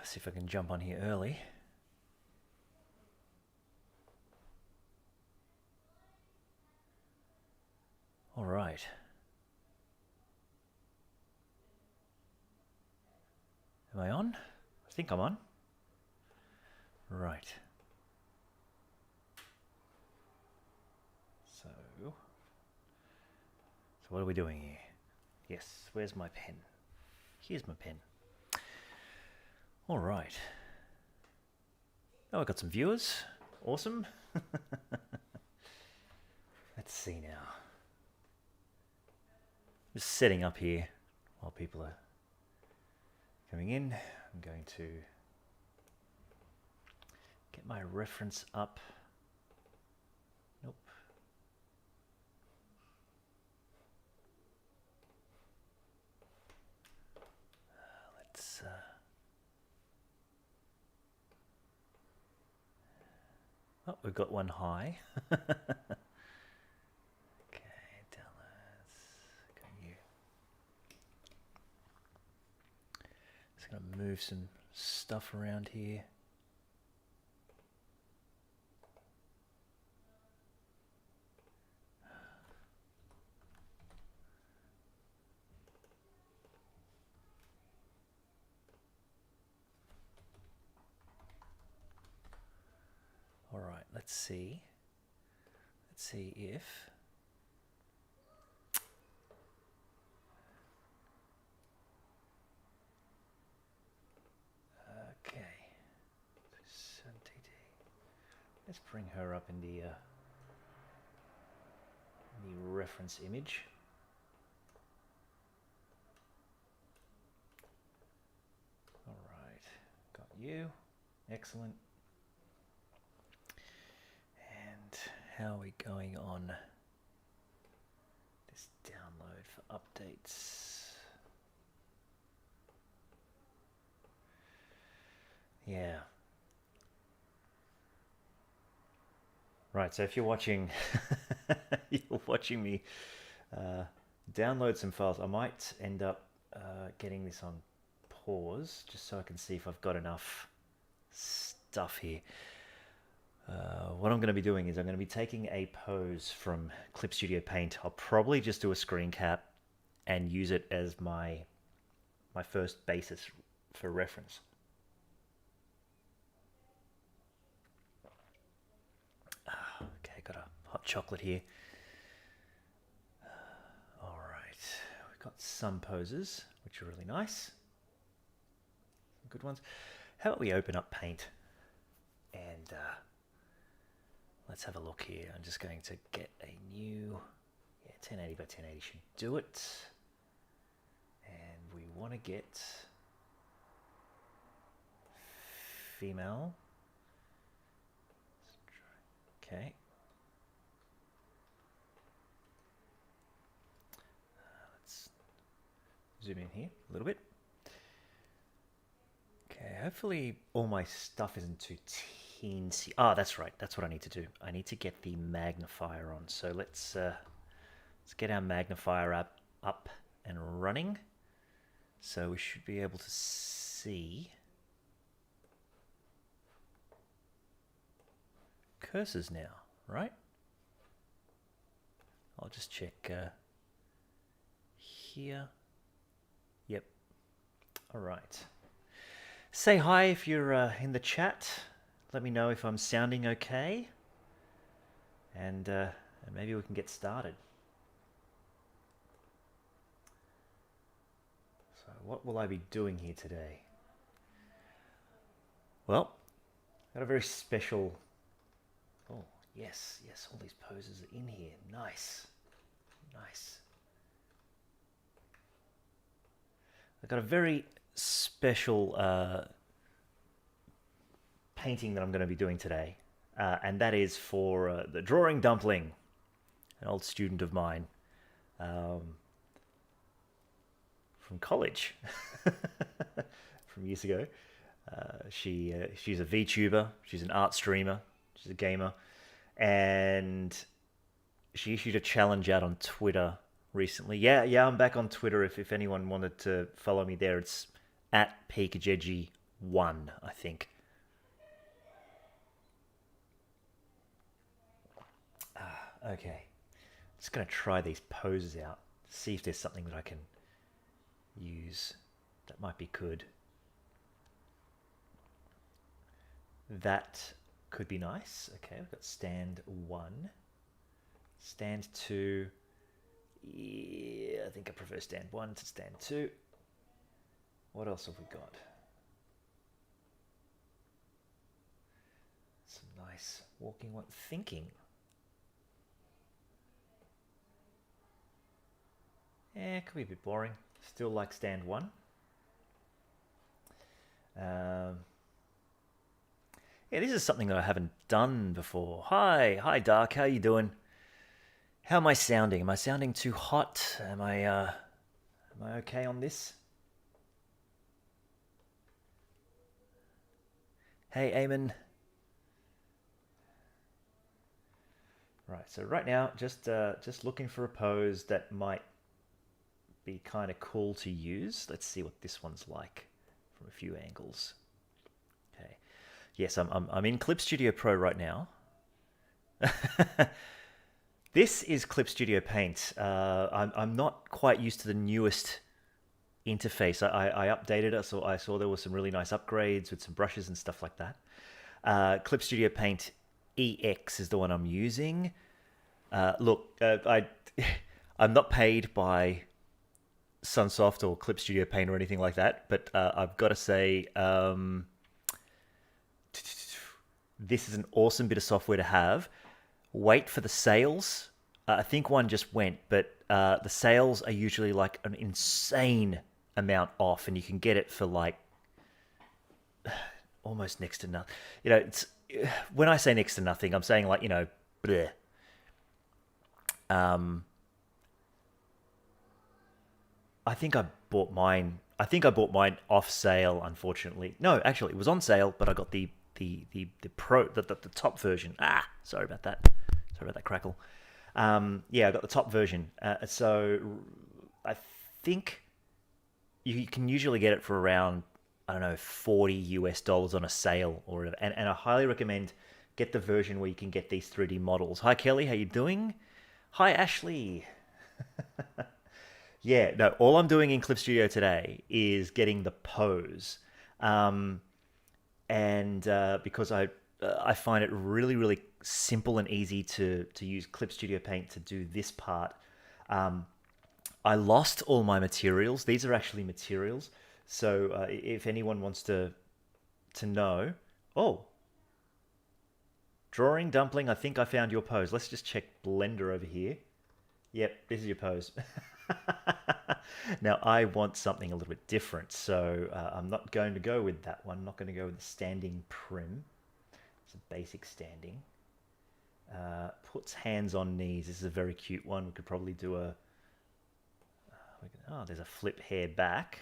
see if I can jump on here early. All right. Am I on? I think I'm on. Right. So what are we doing here? Yes, where's my pen? Here's my pen. All right. Oh, I got some viewers. Awesome. Let's see now. Just setting up here while people are coming in. I'm going to get my reference up. Nope. Let's oh, we've got one high. Okay, downloads. Go new. Just gonna move some stuff around here. All right, let's see. Let's see if okay. 70D. Let's bring her up in the reference image. All right, got you. Excellent. And how are we going on this download for updates? Yeah. Right, so if you're watching, you're watching me download some files, I might end up getting this on pause just so I can see if I've got enough stuff here. What I'm going to be doing is I'm going to be taking a pose from Clip Studio Paint. I'll probably just do a screen cap and use it as my first basis for reference. Okay, got a hot chocolate here. All right, we've got some poses which are really nice. Some good ones. How about we open up Paint and let's have a look here. I'm just going to get a new 1080 by 1080 should do it. And we want to get female. Okay. Let's zoom in here a little bit. Okay, hopefully all my stuff isn't too teensy. Ah, that's right. That's what I need to do. I need to get the magnifier on. So let's get our magnifier up and running. So we should be able to see cursors now, right? I'll just check here. Yep. All right. Say hi if you're in the chat. Let me know if I'm sounding okay. And maybe we can get started. So what will I be doing here today? Well, got a very special... Oh, yes, all these poses are in here. Nice. I've got a very special painting that I'm going to be doing today, and that is for the Drawing Dumpling, an old student of mine from college, from years ago. She's a VTuber, she's an art streamer, she's a gamer, and she issued a challenge out on Twitter recently. Yeah, I'm back on Twitter if anyone wanted to follow me there. It's at PeakAjeji 1, I think. Okay, just going to try these poses out, see if there's something that I can use that might be good. That could be nice. Okay, we've got stand 1. Stand 2. Yeah, I think I prefer stand 1 to stand 2. What else have we got? Some nice walking one. Thinking. Yeah, could be a bit boring. Still like stand 1. Yeah, this is something that I haven't done before. Hi, Dark. How you doing? How am I sounding? Am I sounding too hot? Am I okay on this? Hey, Eamon. Right. So right now, just looking for a pose that might be kind of cool to use. Let's see what this one's like from a few angles. Okay. Yes, I'm in Clip Studio Pro right now. This is Clip Studio Paint. I'm not quite used to the newest interface. I updated it, so I saw there were some really nice upgrades with some brushes and stuff like that. Clip Studio Paint EX is the one I'm using. Look, I'm not paid by Sunsoft or Clip Studio Paint or anything like that, but I've got to say, this is an awesome bit of software to have. Wait for the sales. I think one just went, but the sales are usually like an insane amount off, and you can get it for like almost next to nothing. You know, it's when I say next to nothing, I'm saying like, you know, bleh. I think I bought mine. I think I bought mine off sale. Unfortunately, no, actually, it was on sale, but I got the pro the top version. Sorry about that. Sorry about that crackle. Yeah, I got the top version. So I think you can usually get it for around, I don't know, $40 on a sale or whatever. And I highly recommend get the version where you can get these 3D models. Hi Kelly, how you doing? Hi Ashley. Yeah, no, all I'm doing in Clip Studio today is getting the pose. And because I find it really simple and easy to use Clip Studio Paint to do this part. I lost all my materials. These are actually materials. So if anyone wants to know, oh, Drawing Dumpling, I think I found your pose. Let's just check Blender over here. Yep, this is your pose. Now I want something a little bit different, so I'm not going to go with that one. I'm not going to go with the standing prim. It's a basic standing. Puts hands on knees. This is a very cute one. We could probably do a... oh, there's a flip hair back.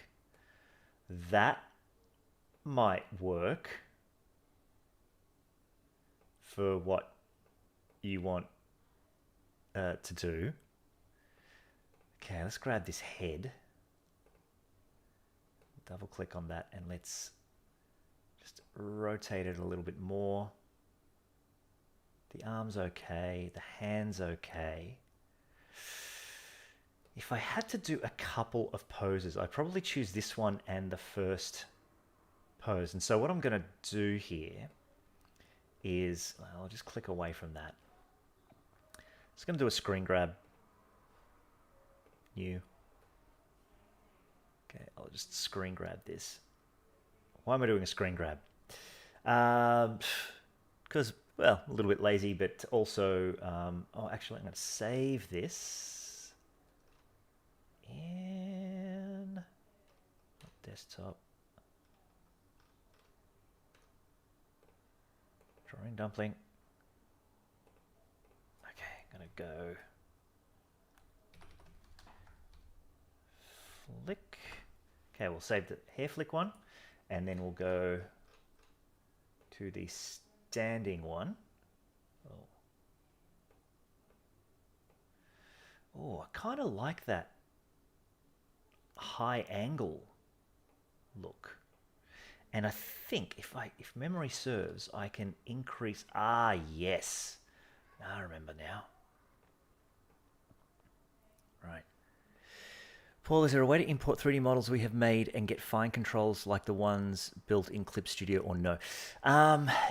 That might work for what you want to do. Okay, let's grab this head. Double click on that and let's just rotate it a little bit more. The arm's okay, the hand's okay. If I had to do a couple of poses, I'd probably choose this one and the first pose. And so what I'm going to do here is, I'll just click away from that. Just going to do a screen grab. New. Okay, I'll just screen grab this. Why am I doing a screen grab? Because, well, a little bit lazy, but also, oh, actually, I'm going to save this in desktop. Drawing Dumpling. Okay, I'm going to go flick. Okay, we'll save the hair flick one, and then we'll go to the standing one. Oh, I kind of like that high angle look. And I think if memory serves, I can increase. Ah, yes. I remember now. Right. Paul, is there a way to import 3D models we have made and get fine controls like the ones built in Clip Studio or no?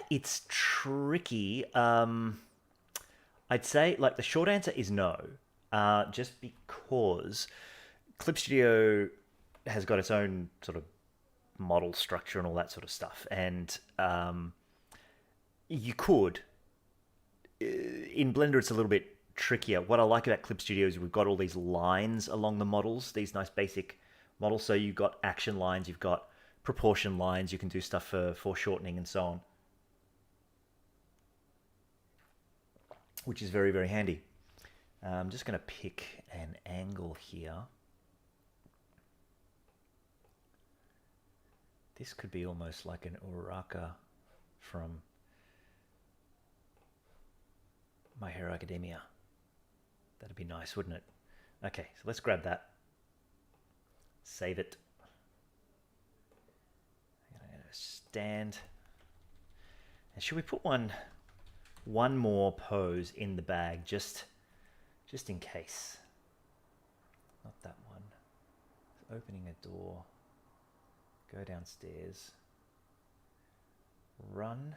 It's tricky. I'd say like the short answer is no, just because Clip Studio has got its own sort of model structure and all that sort of stuff. And you could, in Blender, it's a little bit trickier. What I like about Clip Studio is we've got all these lines along the models, these nice basic models. So you've got action lines, you've got proportion lines, you can do stuff for foreshortening and so on, which is very, very handy. I'm just going to pick an angle here. This could be almost like an Uraraka from My Hero Academia. That'd be nice, wouldn't it? Okay, so let's grab that. Save it. I'm going to stand. And should we put one more pose in the bag just in case? Not that one. Opening a door. Go downstairs, run,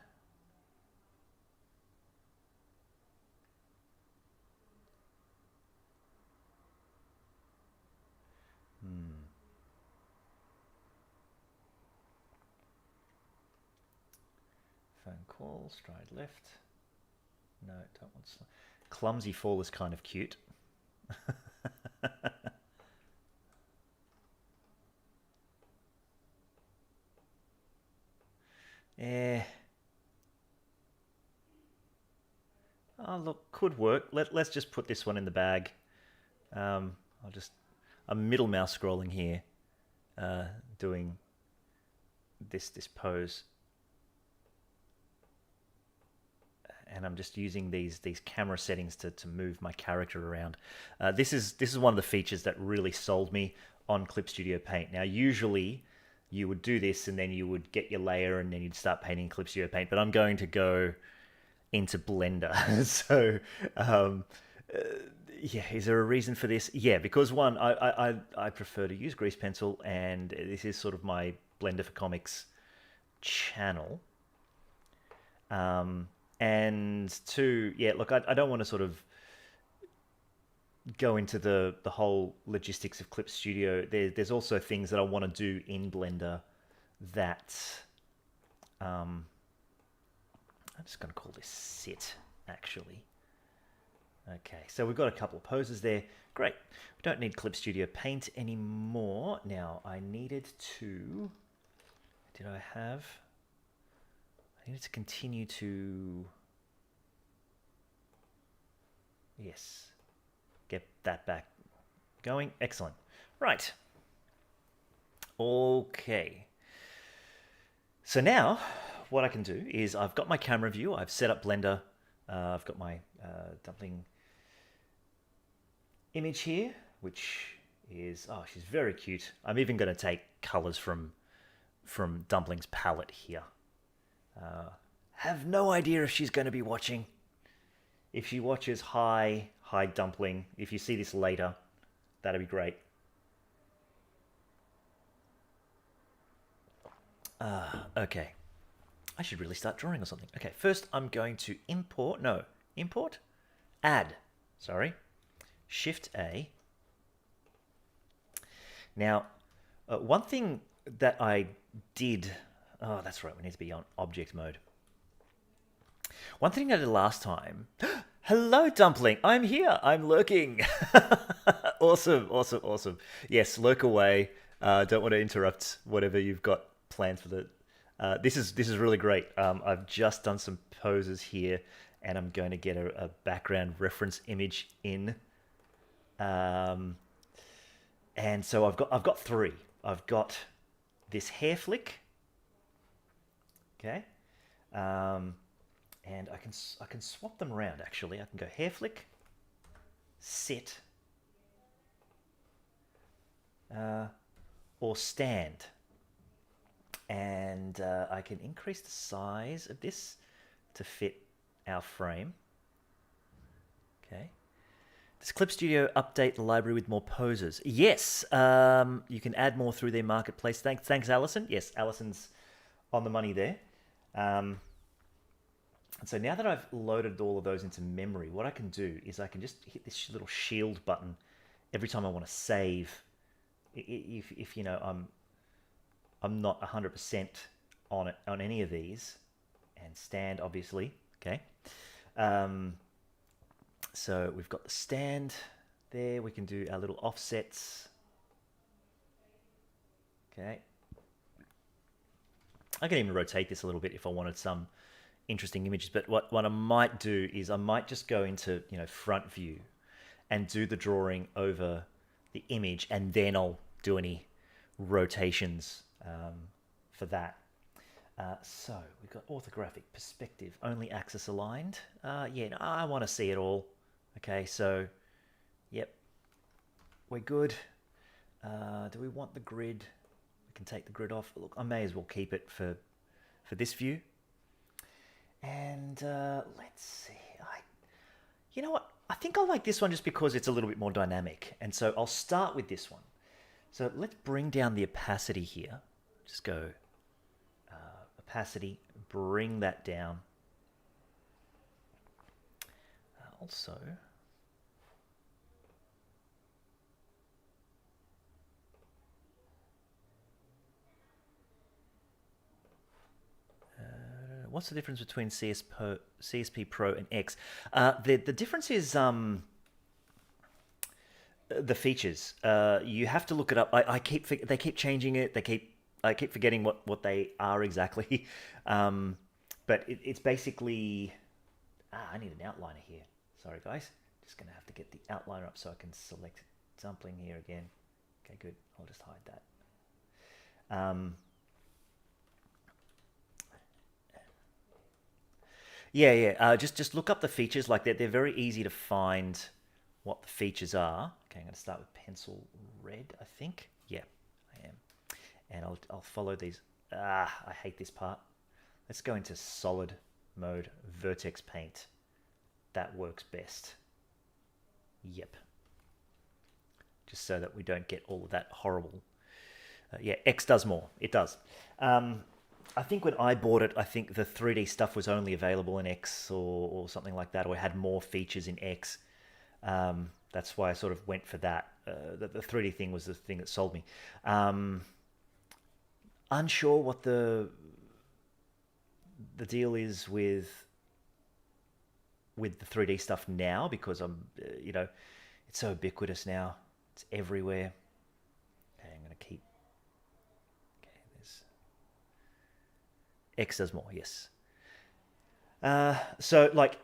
phone call, stride left, no, don't want clumsy fall is kind of cute. Yeah. Oh, look, could work. Let's just put this one in the bag. I'm middle mouse scrolling here, doing this pose, and I'm just using these camera settings to move my character around. This is one of the features that really sold me on Clip Studio Paint. Now, usually you would do this and then you would get your layer and then you'd start painting Clip Studio Paint, but I'm going to go into Blender. So yeah, is there a reason for this? Yeah, because one, I prefer to use grease pencil, and this is sort of my Blender for Comics channel. And two, yeah, look, I don't want to sort of go into the whole logistics of Clip Studio. There's also things that I want to do in Blender that I'm just going to call this sit, actually. Okay, so we've got a couple of poses there. Great. We don't need Clip Studio Paint anymore. Now, I needed to continue to, yes, get that back going. Excellent. Right. Okay. So now what I can do is I've got my camera view. I've set up Blender. I've got my dumpling image here, which is, oh, she's very cute. I'm even going to take colors from Dumpling's palette here. Have no idea if she's going to be watching. If she watches, hi Dumpling. If you see this later, that'd be great. Okay. I should really start drawing or something. Okay, first I'm going to add, sorry, Shift A. Now, one thing that I did, oh, that's right, we need to be on object mode. One thing I did last time, hello Dumpling, I'm here, I'm lurking. Awesome, awesome, awesome. Yes, lurk away. Don't want to interrupt whatever you've got planned for the, this is really great. I've just done some poses here, and I'm going to get a background reference image in. And so I've got three. I've got this hair flick, okay, and I can swap them around. Actually, I can go hair flick, sit, or stand. And I can increase the size of this to fit our frame. Okay. Does Clip Studio update the library with more poses? Yes. You can add more through their marketplace. Thanks, Alison. Yes, Alison's on the money there. And so now that I've loaded all of those into memory, what I can do is I can just hit this little shield button every time I want to save. If you know I'm not 100% on it on any of these, and stand obviously. Okay. So we've got the stand there. We can do our little offsets. Okay. I can even rotate this a little bit if I wanted some interesting images. But what I might do is I might just go into, you know, front view and do the drawing over the image, and then I'll do any rotations for that. So we've got orthographic, perspective, only axis aligned. Yeah, no, I want to see it all. Okay, so, yep, we're good. Do we want the grid? We can take the grid off. Look, I may as well keep it for this view. And let's see. You know what? I think I like this one just because it's a little bit more dynamic. And so I'll start with this one. So let's bring down the opacity here. Just go opacity, bring that down. Also, what's the difference between CSP Pro and X? The difference is the features. You have to look it up. They keep changing it. I keep forgetting what they are exactly. But it's basically. I need an outliner here. Sorry, guys. Just gonna have to get the outliner up so I can select dumpling here again. Okay, good. I'll just hide that. Yeah. Just look up the features. Like they're very easy to find what the features are. Okay, I'm going to start with pencil red, I think. Yeah, I am. And I'll follow these. I hate this part. Let's go into solid mode, vertex paint. That works best. Yep. Just so that we don't get all of that horrible. Yeah, X does more. It does. I think when I bought it, I think the 3D stuff was only available in X or something like that, or it had more features in X. That's why I sort of went for that. The 3D thing was the thing that sold me. Unsure what the deal is with the 3D stuff now, because it's so ubiquitous now. It's everywhere. Okay, I'm going to keep. Okay, there's X does more. Yes. So like,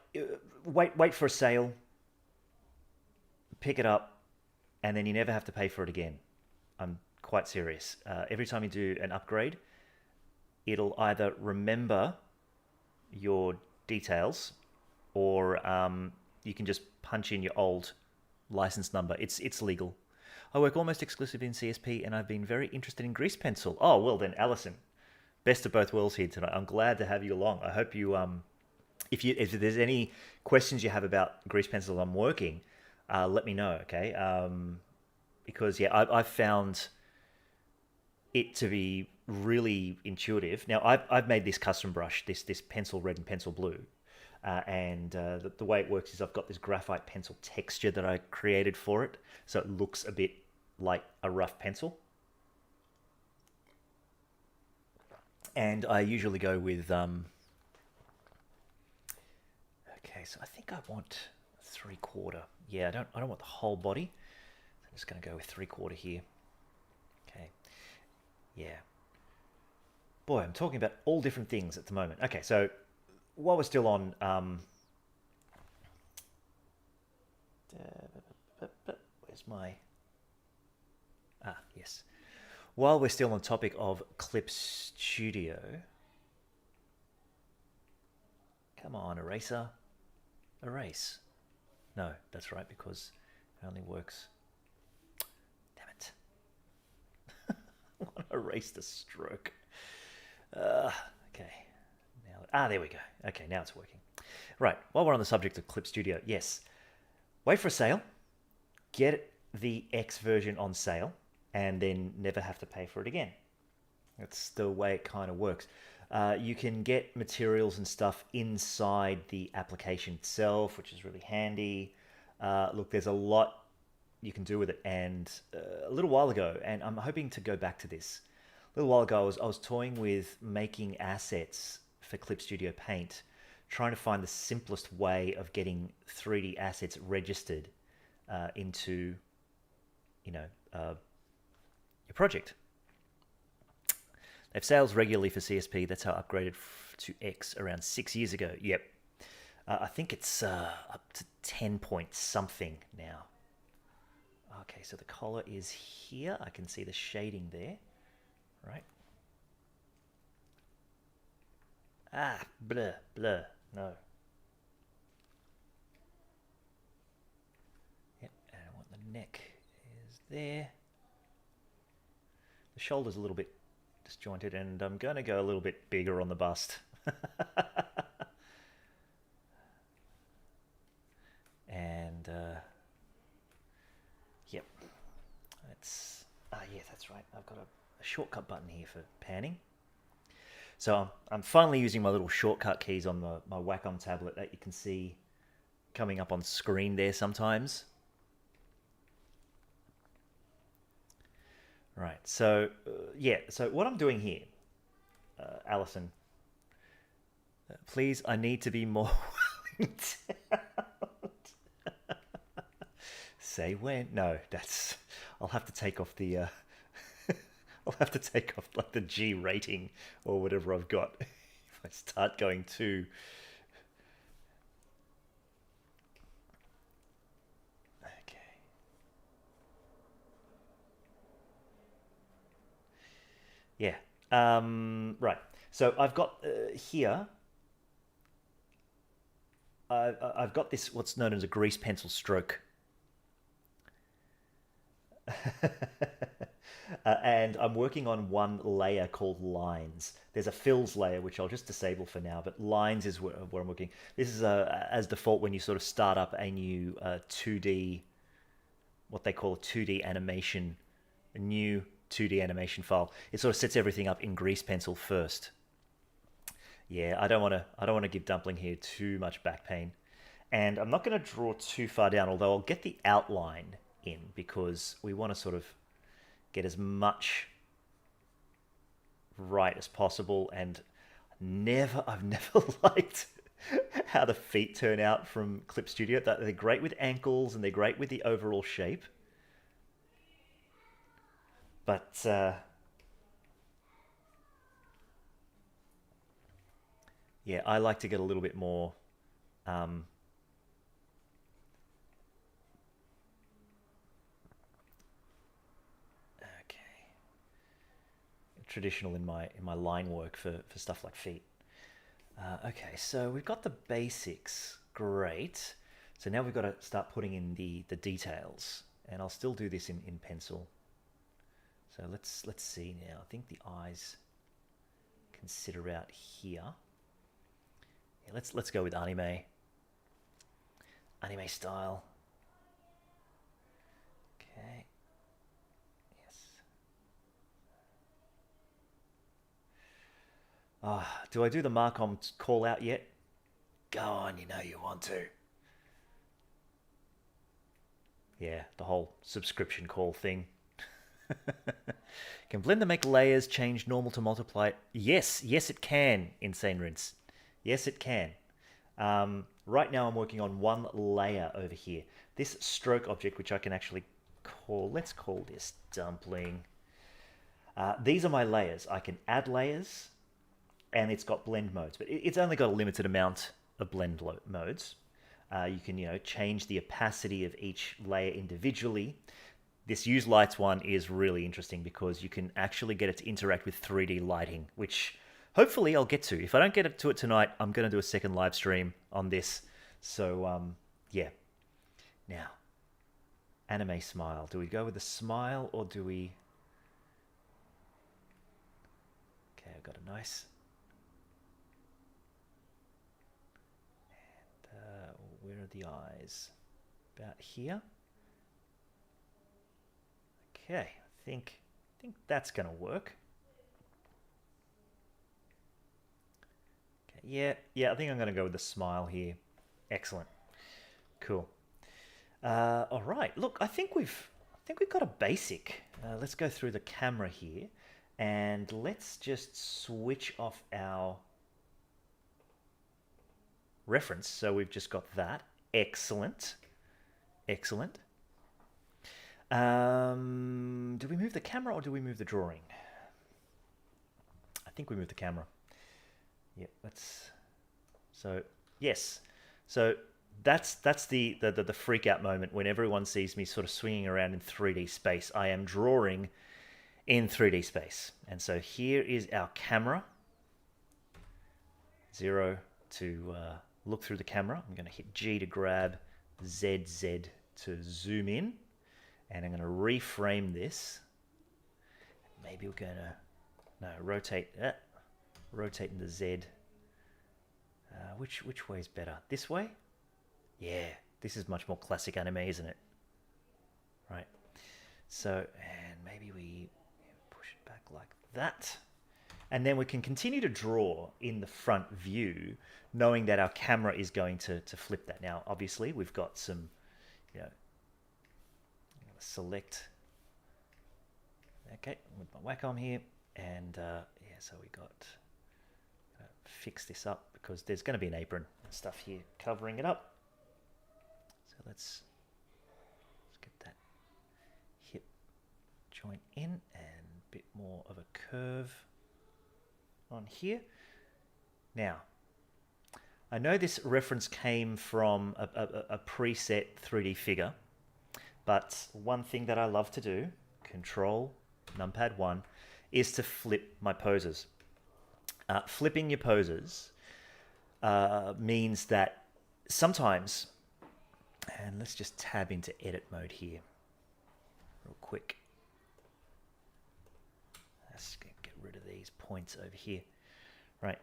wait for a sale, pick it up, and then you never have to pay for it again. I'm quite serious. Every time you do an upgrade, it'll either remember your details, or you can just punch in your old license number. It's legal. I work almost exclusively in CSP, and I've been very interested in grease pencil. Oh, well then, Alison, best of both worlds here tonight. I'm glad to have you along. I hope you, if there's any questions you have about grease pencil I'm working, let me know, okay? Because yeah, I've found it to be really intuitive. Now I've made this custom brush, this pencil red and pencil blue, and the way it works is I've got this graphite pencil texture that I created for it, so it looks a bit like a rough pencil. And I usually go with okay, so I think I want 3/4. Yeah, I don't want the whole body. I'm just going to go with 3/4 here. Okay. Yeah. Boy, I'm talking about all different things at the moment. Okay, so while we're still on where's my yes. While we're still on the topic of Clip Studio, come on, eraser, erase. No, that's right, because it only works. Damn it. I want to erase the stroke. Okay. Now, there we go. Okay, now it's working. Right. While we're on the subject of Clip Studio, yes. Wait for a sale. Get the X version on sale, and then never have to pay for it again. That's the way it kind of works. You can get materials and stuff inside the application itself, which is really handy. Look, there's a lot you can do with it. And a little while ago, and I'm hoping to go back to this. A little while ago, I was toying with making assets for Clip Studio Paint, trying to find the simplest way of getting 3D assets registered into, your project. They have sales regularly for CSP. That's how I upgraded to X around 6 years ago. Yep. I think it's up to 10 point something now. Okay, so the collar is here. I can see the shading there. Right. Blur, blur. No. Yep, and I want the neck is there. The shoulder's a little bit disjointed, and I'm going to go a little bit bigger on the bust. And yep, that's that's right. I've got a shortcut button here for panning. So I'm finally using my little shortcut keys on my Wacom tablet that you can see coming up on screen there sometimes. Right, so so what I'm doing here, Alison, please, I need to be more Say when? No, I'll have to take off the, I'll have to take off like the G rating or whatever I've got if I start going too. Yeah. Right. So I've got here. I've got this what's known as a grease pencil stroke, and I'm working on one layer called lines. There's a fills layer which I'll just disable for now, but lines is where I'm working. This is as default when you sort of start up a new 2D, what they call a 2D animation, a new 2D animation file. It sort of sets everything up in grease pencil first. Yeah, I don't want to give Dumpling here too much back pain, and I'm not going to draw too far down. Although I'll get the outline in because we want to sort of get as much right as possible. And I've never liked how the feet turn out from Clip Studio. They're great with ankles and they're great with the overall shape. But yeah, I like to get a little bit more traditional in my line work for stuff like feet. Okay, so we've got the basics. Great. So now we've got to start putting in the details, and I'll still do this in pencil. So let's see now. I think the eyes can sit around here. Yeah, let's go with anime style. Okay. Yes. Do I do the Marcom call out yet? Go on, you know you want to. Yeah, the whole subscription call thing. Can Blender make layers change normal to multiply? Yes, it can, Insane Rinse. Yes, it can. Right now I'm working on one layer over here. This stroke object, which I can actually call, let's call this Dumpling. These are my layers. I can add layers, and it's got blend modes, but it's only got a limited amount of blend modes. You can, change the opacity of each layer individually. This Use Lights one is really interesting because you can actually get it to interact with 3D lighting, which hopefully I'll get to. If I don't get to it tonight, I'm going to do a second live stream on this. So, yeah. Now, anime smile. Do we go with the smile or do we... Okay, I've got a nice... And where are the eyes? About here. Okay, I think that's going to work. Okay, yeah, I think I'm going to go with the smile here. Excellent. Cool. All right. Look, I think we've got a basic. Let's go through the camera here, and let's just switch off our reference. So we've just got that. Excellent. Excellent. Do we move the camera or do we move the drawing? I think we move the camera. Yep. So yes. So that's the freak out moment when everyone sees me sort of swinging around in 3D space. I am drawing in 3D space. And so here is our camera. 0 to look through the camera. I'm going to hit G to grab, ZZ to zoom in. And I'm going to reframe this. Maybe we're going to rotating the Z. Which way is better? This way? Yeah, this is much more classic anime, isn't it? Right. So, and maybe we push it back like that. And then we can continue to draw in the front view, knowing that our camera is going to flip that. Now, obviously, we've got some, select. Okay, with my Wacom here. And yeah, so we got, fix this up because there's going to be an apron and stuff here covering it up. So let's get that hip joint in and a bit more of a curve on here. Now, I know this reference came from a preset 3D figure, but one thing that I love to do, Control, Numpad 1, is to flip my poses. Flipping your poses means that sometimes, and let's just tab into edit mode here real quick. Let's get rid of these points over here. Right.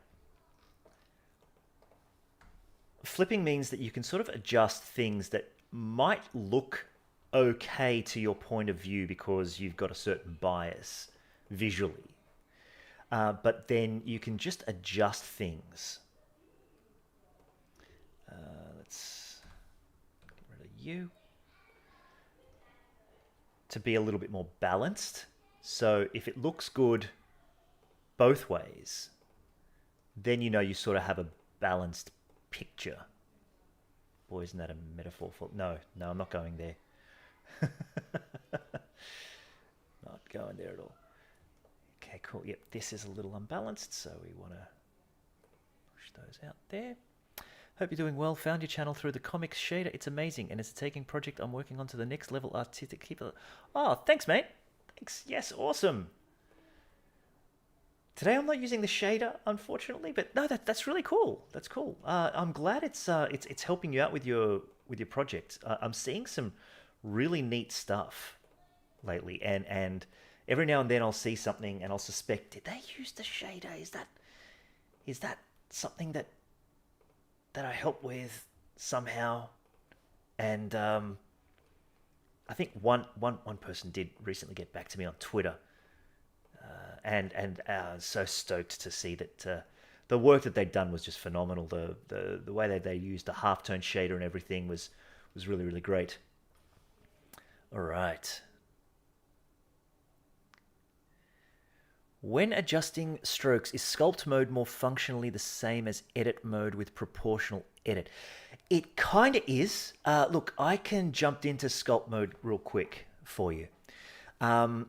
Flipping means that you can sort of adjust things that might look okay to your point of view because you've got a certain bias visually. But then you can just adjust things. Let's get rid of you. To be a little bit more balanced. So if it looks good both ways, then you know you sort of have a balanced picture. Boy, isn't that a metaphor for... No, I'm not going there. Not going there at all. Okay, cool. Yep, this is a little unbalanced, so we want to push those out there. Hope you're doing well. Found your channel through the comics shader. It's amazing, and it's a taking project I'm working on to the next level artistic. Keep it. Oh, thanks, mate. Thanks. Yes, awesome. Today I'm not using the shader, unfortunately, but no, that's really cool. That's cool. I'm glad it's helping you out with your project. I'm seeing some really neat stuff lately, and every now and then I'll see something and I'll suspect, did they use the shader? Is that something that I help with somehow? And I think one person did recently get back to me on Twitter, and so stoked to see that the work that they'd done was just phenomenal. The way that they used the halftone shader and everything was really, really great. All right. When adjusting strokes, is sculpt mode more functionally the same as edit mode with proportional edit? It kind of is. Look, I can jump into sculpt mode real quick for you. I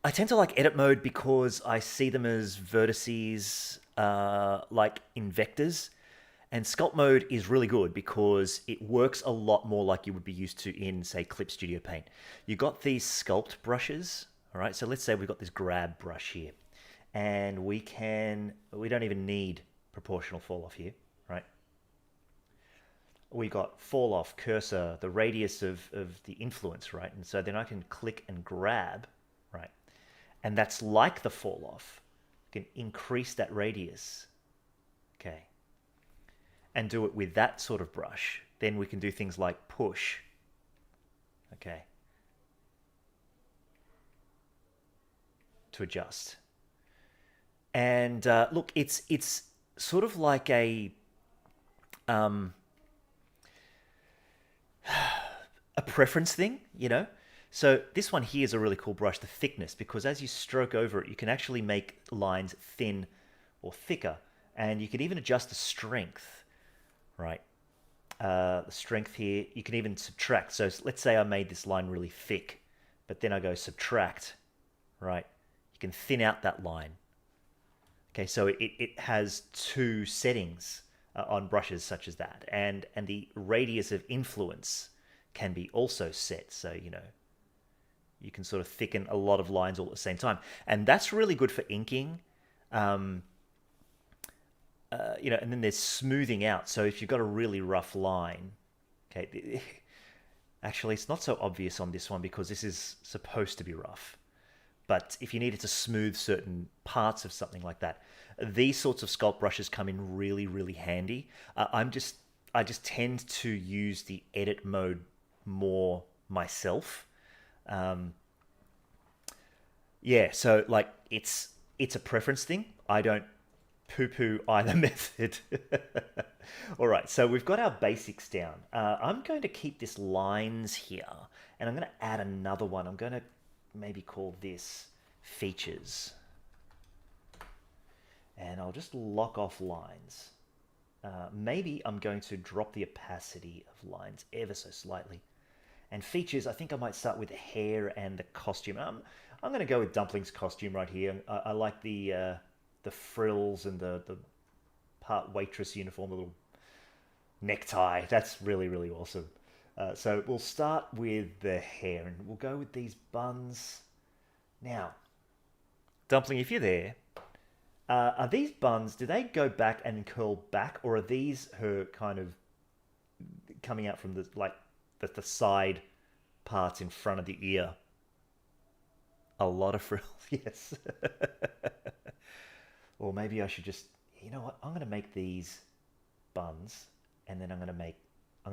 tend to like edit mode because I see them as vertices, like in vectors. And sculpt mode is really good because it works a lot more like you would be used to in, say, Clip Studio Paint. You got these sculpt brushes, all right? So let's say we've got this grab brush here, and we don't even need proportional fall off here, right? We got fall off, cursor, the radius of the influence, right? And so then I can click and grab, right? And that's like the fall off. You can increase that radius. Okay. And do it with that sort of brush. Then we can do things like push. Okay. To adjust. And look, it's sort of like um, a preference thing, you know? So this one here is a really cool brush, the thickness, because as you stroke over it, you can actually make lines thin or thicker. And you can even adjust the strength, right? The strength here, you can even subtract. So let's say I made this line really thick, but then I go subtract, right? You can thin out that line. Okay, so it has two settings on brushes such as that. And the radius of influence can be also set. So, you know, you can sort of thicken a lot of lines all at the same time. And that's really good for inking. You know, and then there's smoothing out. So if you've got a really rough line, okay, actually it's not so obvious on this one because this is supposed to be rough. But if you needed to smooth certain parts of something like that, these sorts of sculpt brushes come in really, really handy. I just tend to use the edit mode more myself. Yeah, so like it's a preference thing. I don't poo-poo either method. All right, so we've got our basics down. I'm going to keep this lines here, and I'm going to add another one. I'm going to maybe call this features. And I'll just lock off lines. Maybe I'm going to drop the opacity of lines ever so slightly. And features, I think I might start with the hair and the costume. I'm going to go with Dumpling's costume right here. I like the frills and the part waitress uniform, the little necktie. That's really, really awesome. So we'll start with the hair, and we'll go with these buns. Now, Dumpling, if you're there, are these buns, do they go back and curl back, or are these her kind of coming out from the, like, the side parts in front of the ear? A lot of frills, yes. Or maybe I should just, you know what, I'm going to make these buns, and then I'm going to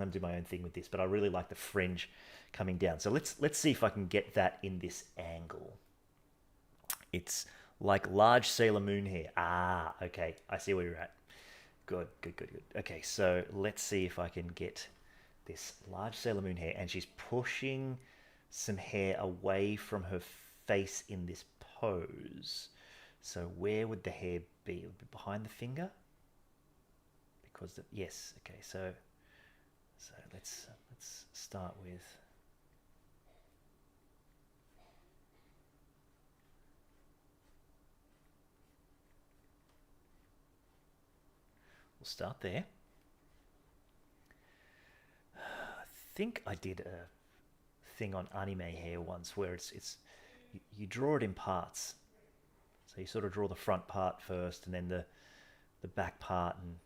do my own thing with this, but I really like the fringe coming down. So let's see if I can get that in this angle. It's like large Sailor Moon hair. Ah, okay, I see where you're at. Good. Okay, so let's see if I can get this large Sailor Moon hair, and she's pushing some hair away from her face in this pose. So where would the hair be? It would be behind the finger? Because, yes, okay, so let's start with... We'll start there. I think I did a thing on anime hair once where it's you draw it in parts. So you sort of draw the front part first, and then the back part, and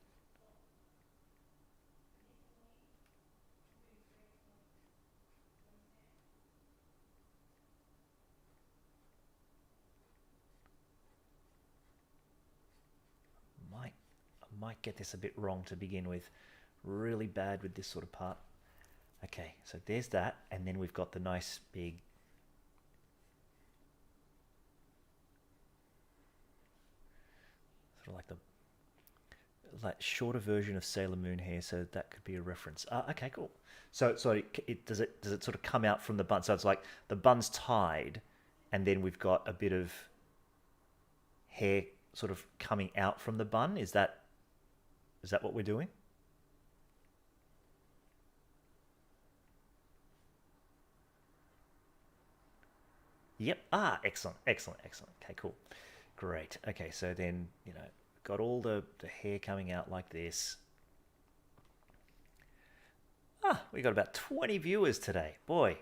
I might get this a bit wrong to begin with. Really bad with this sort of part. Okay, so there's that, and then we've got the nice big sort of like the shorter version of Sailor Moon hair, so that could be a reference. Okay, cool. So does it sort of come out from the bun? So it's like the bun's tied, and then we've got a bit of hair sort of coming out from the bun. Is that what we're doing? Yep. Ah, excellent. Okay, cool. Great. Okay, so then, you know, got all the hair coming out like this. Ah, we got about 20 viewers today. Boy,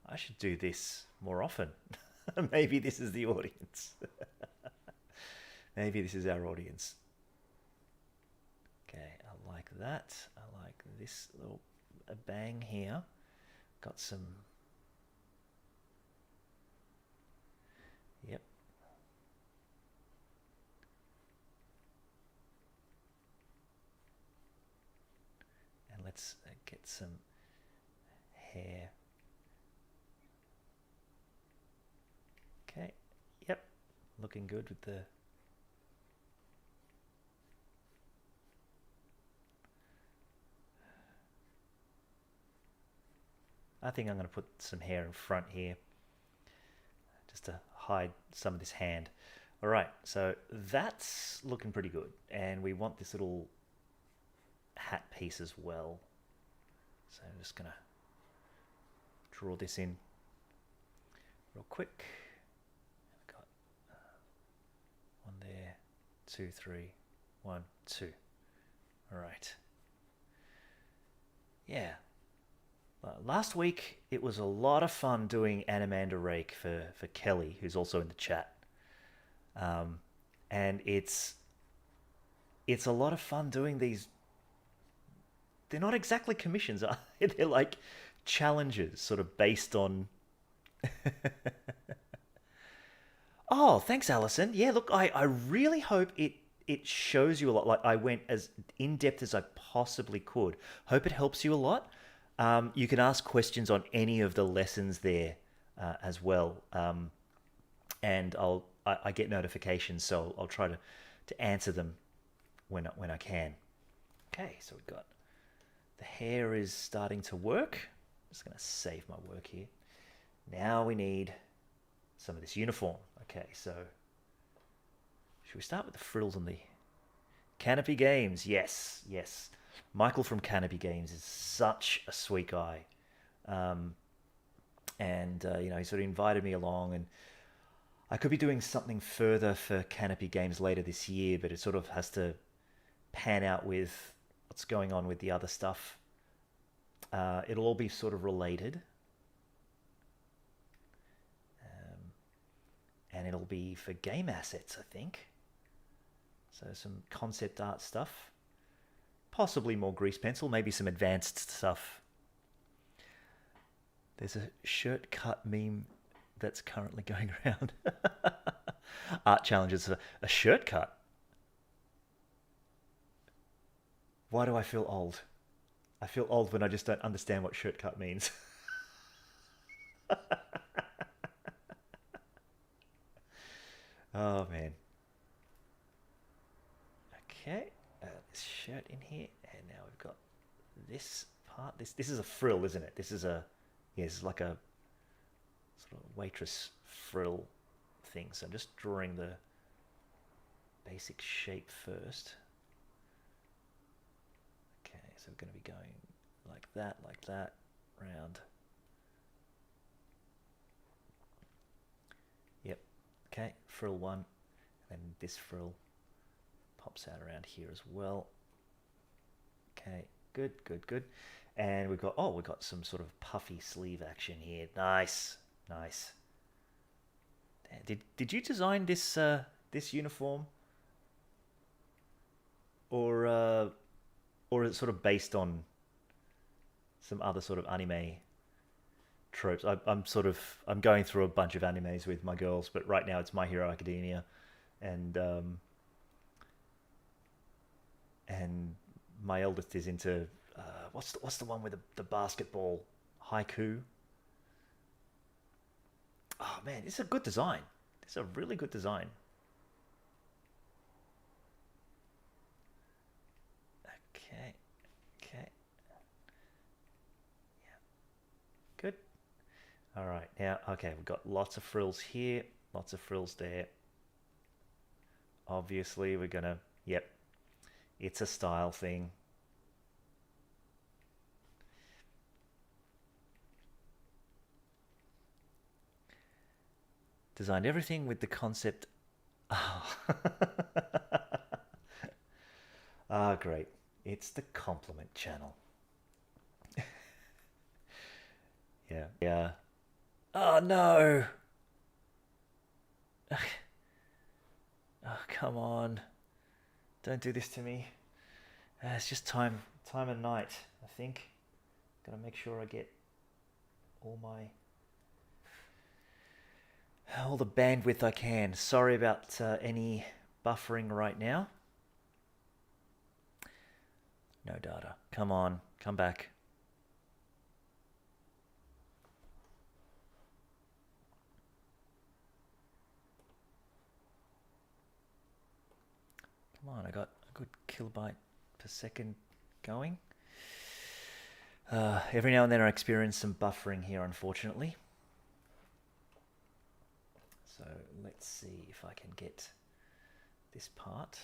I should do this more often. Maybe this is the audience. Maybe this is our audience. Okay, I like that. I like this little bang here. Got some... Yep, let's get some hair. Okay, yep, looking good with the... I think I'm going to put some hair in front here just to hide some of this hand. All right, so that's looking pretty good. And we want this little hat piece as well. So I'm just going to draw this in real quick. I've got one there, 2, 3, 1, 2. All right. Yeah. Last week, it was a lot of fun doing Animander Rake for Kelly, who's also in the chat. And it's a lot of fun doing these. They're not exactly commissions, are they? They're like challenges, sort of based on... Oh, thanks, Alison. Yeah, look, I really hope it shows you a lot. Like, I went as in-depth as I possibly could. Hope it helps you a lot. You can ask questions on any of the lessons there as well. And I get notifications, so I'll try to answer them when I can. Okay, so we've got... The hair is starting to work. I'm just going to save my work here. Now we need some of this uniform. Okay, so should we start with the frills on the Canopy Games? Yes, yes. Michael from Canopy Games is such a sweet guy. And you know, he sort of invited me along, and I could be doing something further for Canopy Games later this year, but it sort of has to pan out with what's going on with the other stuff. It'll all be sort of related. And it'll be for game assets, I think. So some concept art stuff. Possibly more grease pencil, maybe some advanced stuff. There's a shirt cut meme that's currently going around. Art challenges, a shirt cut. Why do I feel old? I feel old when I just don't understand what shirt cut means. Oh, man. Okay, this shirt in here, and now we've got this part. This is a frill, isn't it? This is it's like a sort of waitress frill thing. So I'm just drawing the basic shape first. Okay, so we're going to be going like that, round. Yep. Okay, frill one, and this frill pops out around here as well. Okay, good. And we've got some sort of puffy sleeve action here. Nice. Did you design this this uniform, or is it sort of based on some other sort of anime tropes? I'm going through a bunch of animes with my girls, but right now it's My Hero Academia, and my eldest is into what's the one with the basketball, Haiku. Oh man, it's a good design. It's a really good design. Okay. Yeah. Good. All right. Now, okay, we've got lots of frills here, lots of frills there. Obviously, we're gonna, yep, it's a style thing. Designed everything with the concept. Oh. Ah, great. It's the compliment channel. Yeah. Oh, no. Oh, come on. Don't do this to me. It's just time of night, I think. Gotta make sure I get all the bandwidth I can. Sorry about any buffering right now. No data. Come on, come back. Come on, I got a good kilobyte per second going. Every now and then I experience some buffering here, unfortunately. So let's see if I can get this part.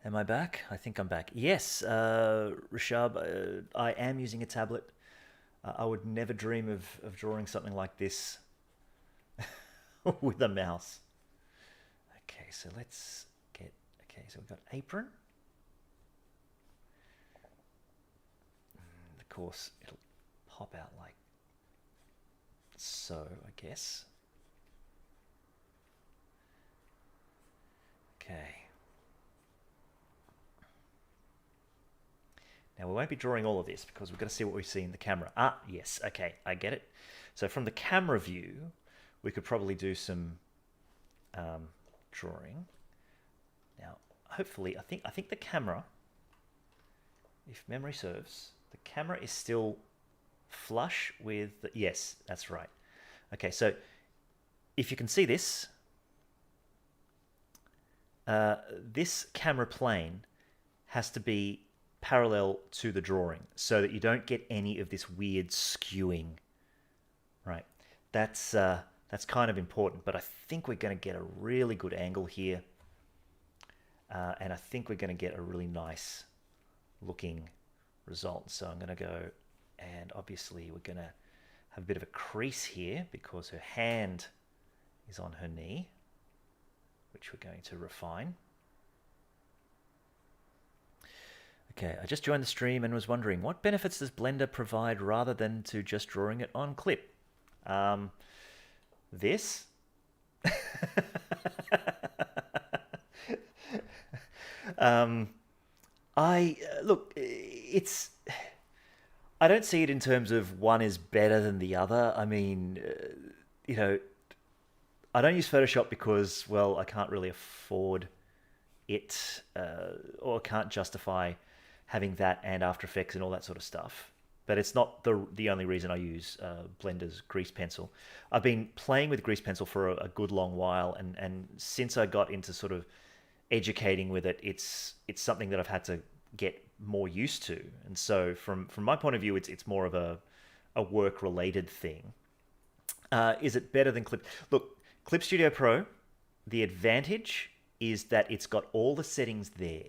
Am I back? I think I'm back. Yes, Rishab, I am using a tablet. I would never dream of drawing something like this with a mouse. Okay, so let's get... Okay, so we've got apron. Of course, it'll pop out like so, I guess. Okay. Now we won't be drawing all of this because we've got to see what we see in the camera. Ah, yes, okay, I get it. So from the camera view, we could probably do some drawing. Now, hopefully, I think the camera, if memory serves, the camera is still flush with the, yes, that's right. Okay, so if you can see this, this camera plane has to be parallel to the drawing so that you don't get any of this weird skewing, right? That's kind of important, but I think we're going to get a really good angle here, and I think we're going to get a really nice looking result. So I'm going to go, and obviously we're going to have a bit of a crease here because her hand is on her knee, which we're going to refine. Okay, I just joined the stream and was wondering, what benefits does Blender provide rather than to just drawing it on clip? This? Look, it's... I don't see it in terms of one is better than the other. I mean, you know, I don't use Photoshop because, well, I can't really afford it, or can't justify having that and After Effects and all that sort of stuff. But it's not the only reason I use Blender's grease pencil. I've been playing with grease pencil for a good long while, and since I got into sort of educating with it, it's something that I've had to get more used to. And so from my point of view, it's more of a work-related thing. Is it better than Clip? Look, Clip Studio Pro, the advantage is that it's got all the settings there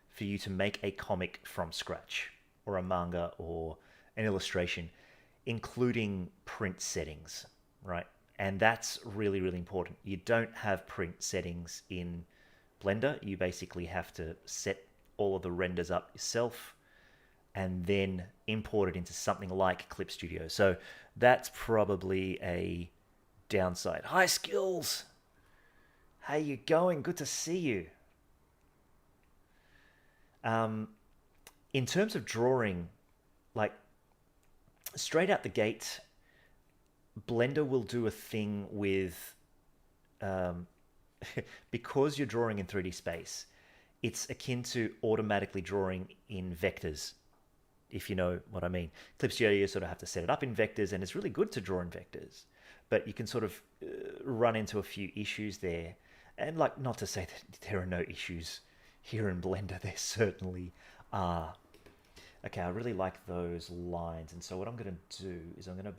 for you to make a comic from scratch, or a manga, or an illustration, including print settings, right? And that's really, really important. You don't have print settings in Blender. You basically have to set all of the renders up yourself and then import it into something like Clip Studio. So that's probably a downside. Hi, Skills! How you going? Good to see you. In terms of drawing, like, straight out the gate, Blender will do a thing with, because you're drawing in 3D space, it's akin to automatically drawing in vectors, if you know what I mean. Clip Studio, you sort of have to set it up in vectors, and it's really good to draw in vectors, but you can sort of run into a few issues there. And, like, not to say that there are no issues here in Blender, there certainly are. Okay, I really like those lines, and so what I'm going to do is I'm going to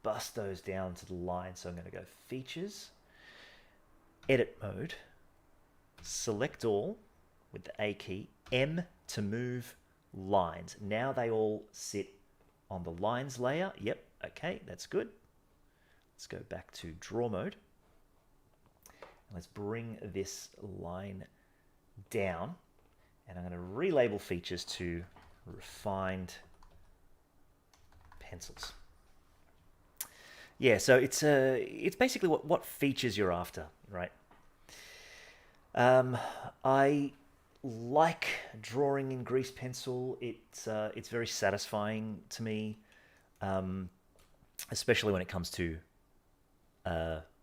bust those down to the line. So I'm going to go Features, Edit Mode, Select All with the A key, M to move lines. Now they all sit on the lines layer. Yep, okay, that's good. Let's go back to Draw Mode. And let's bring this line down, and I'm going to relabel features to refined pencils. Yeah, so it's basically what features you're after, right? I like drawing in grease pencil. It's very satisfying to me, especially when it comes to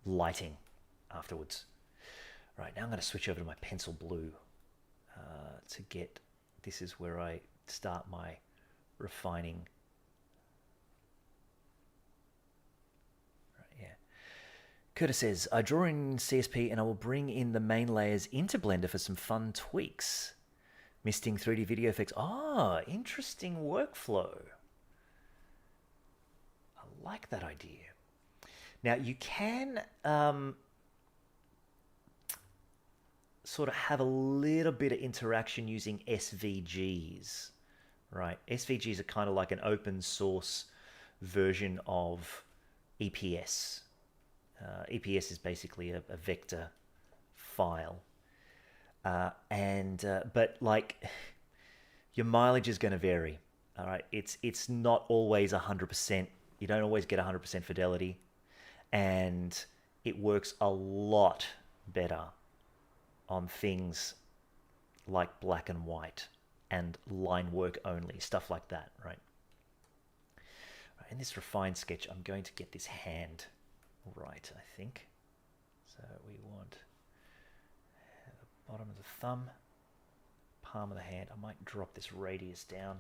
lighting afterwards. Right, now I'm going to switch over to my pencil blue. to get, this is where I start my refining. Right, yeah. Curtis says, I draw in CSP and I will bring in the main layers into Blender for some fun tweaks. Misting 3D video effects. Ah, interesting workflow. I like that idea. Now, you can sort of have a little bit of interaction using SVGs, right? SVGs are kind of like an open source version of EPS. EPS is basically a vector file. But like your mileage is going to vary. All right. It's not always 100%. You don't always get 100% fidelity, and it works a lot better on things like black and white and line work only, stuff like that, right? In this refined sketch, I'm going to get this hand right, I think. So we want the bottom of the thumb, palm of the hand. I might drop this radius down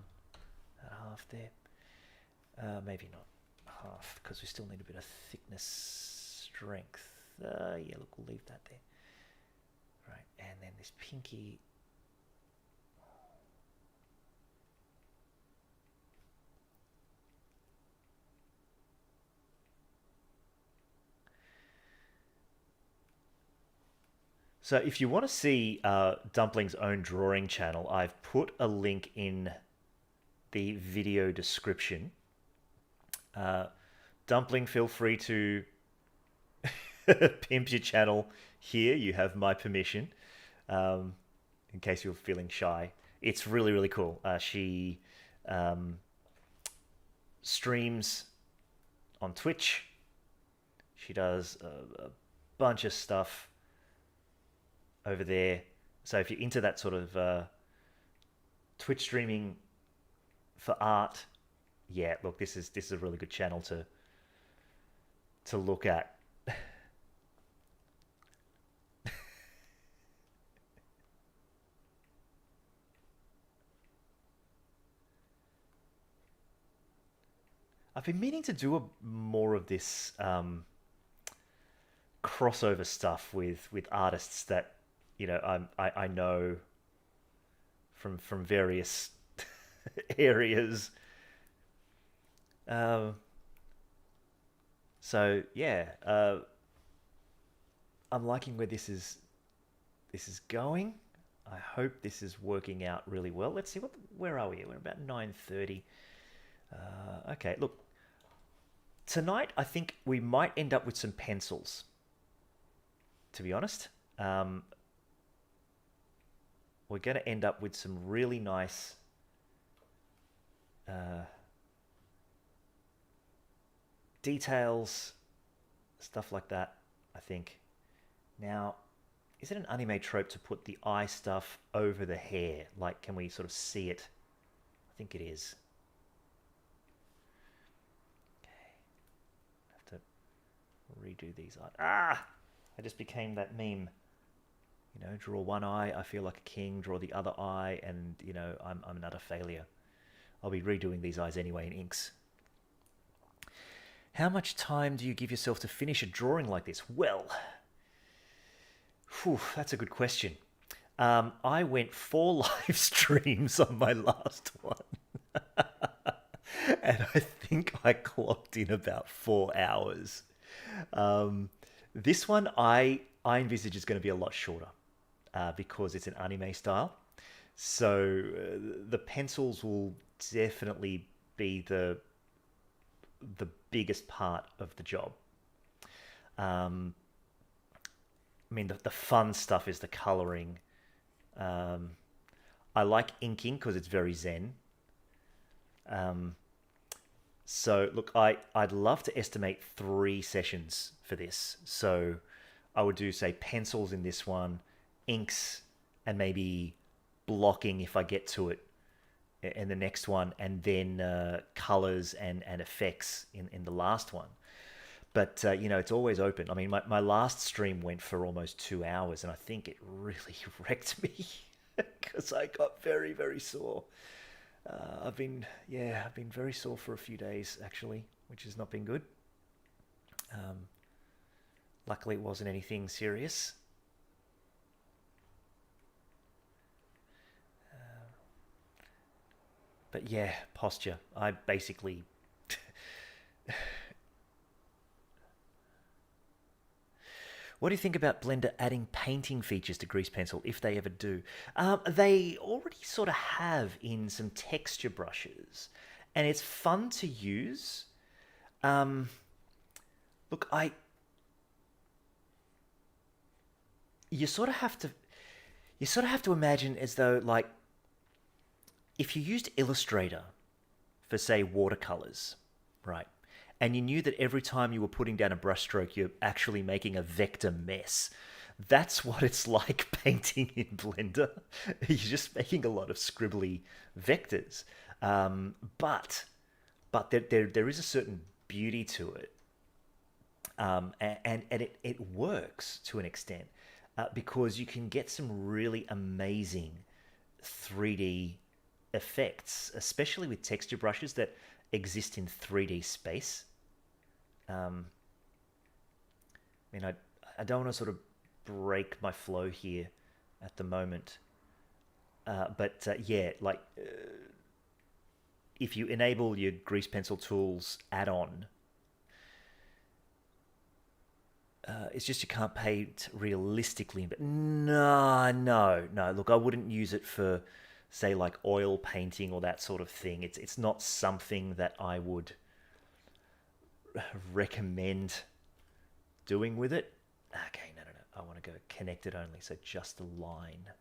at half there. Maybe not half, because we still need a bit of thickness, strength. Yeah, look, we'll leave that there. Right, and then this pinky. So if you want to see Dumpling's own drawing channel, I've put a link in the video description. Dumpling, feel free to pimp your channel here. You have my permission, in case you're feeling shy. It's really, really cool. She streams on Twitch. She does a bunch of stuff over there. So if you're into that sort of Twitch streaming for art, yeah, look, this is a really good channel to look at. I've been meaning to do more of this crossover stuff with artists that, you know, I know from various areas. So yeah, I'm liking where this is going. I hope this is working out really well. Let's see, where are we? We're about 9:30. Okay, look. Tonight, I think we might end up with some pencils, to be honest. We're going to end up with some really nice details, stuff like that, I think. Now, is it an anime trope to put the eye stuff over the hair? Like, can we sort of see it? I think it is. Redo these. I just became that meme. You know, draw one eye, I feel like a king. Draw the other eye, and you know, I'm an utter failure. I'll be redoing these eyes anyway in inks. How much time do you give yourself to finish a drawing like this? Well, that's a good question. I went 4 live streams on my last one, and I think I clocked in about 4 hours. This one I envisage is going to be a lot shorter because it's an anime style. So the pencils will definitely be the biggest part of the job. I mean, the fun stuff is the coloring. I like inking because it's very zen. So look, I'd love to estimate 3 sessions for this. So I would do, say, pencils in this one, inks, and maybe blocking if I get to it in the next one, and then colors and effects in the last one. But, you know, it's always open. I mean, my last stream went for almost 2 hours, and I think it really wrecked me. because I got very, very sore. I've been very sore for a few days actually, which has not been good. Um, Luckily, it wasn't anything serious. But yeah, posture. I basically. What do you think about Blender adding painting features to Grease Pencil, if they ever do? They already sort of have in some texture brushes, and it's fun to use. Um, Look, you sort of have to imagine as though, like, if you used Illustrator for, say, watercolors, right? And you knew that every time you were putting down a brushstroke, you're actually making a vector mess. That's what it's like painting in Blender. You're just making a lot of scribbly vectors. But there is a certain beauty to it. And it works to an extent because you can get some really amazing 3D effects, especially with texture brushes that exist in 3D space. I mean, I don't want to sort of break my flow here at the moment, but yeah, like if you enable your Grease Pencil Tools add-on, it's just you can't paint realistically. But no. Look, I wouldn't use it for, say, like oil painting or that sort of thing. It's not something that I would recommend doing with it. Okay, no. I want to go connected only, so just a line. I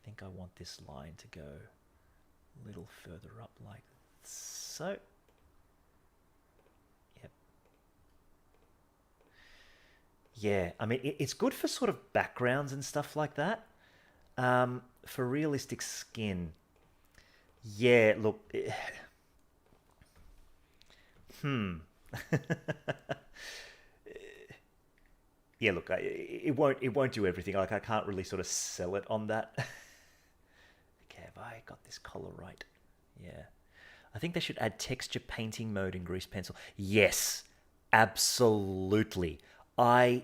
think I want this line to go a little further up like so. Yep. Yeah, I mean, it's good for sort of backgrounds and stuff like that. For realistic skin, yeah, look, yeah, look, it won't do everything. Like, I can't really sort of sell it on that. Okay, have I got this color right? Yeah. I think they should add texture painting mode in Grease Pencil. Yes, absolutely. I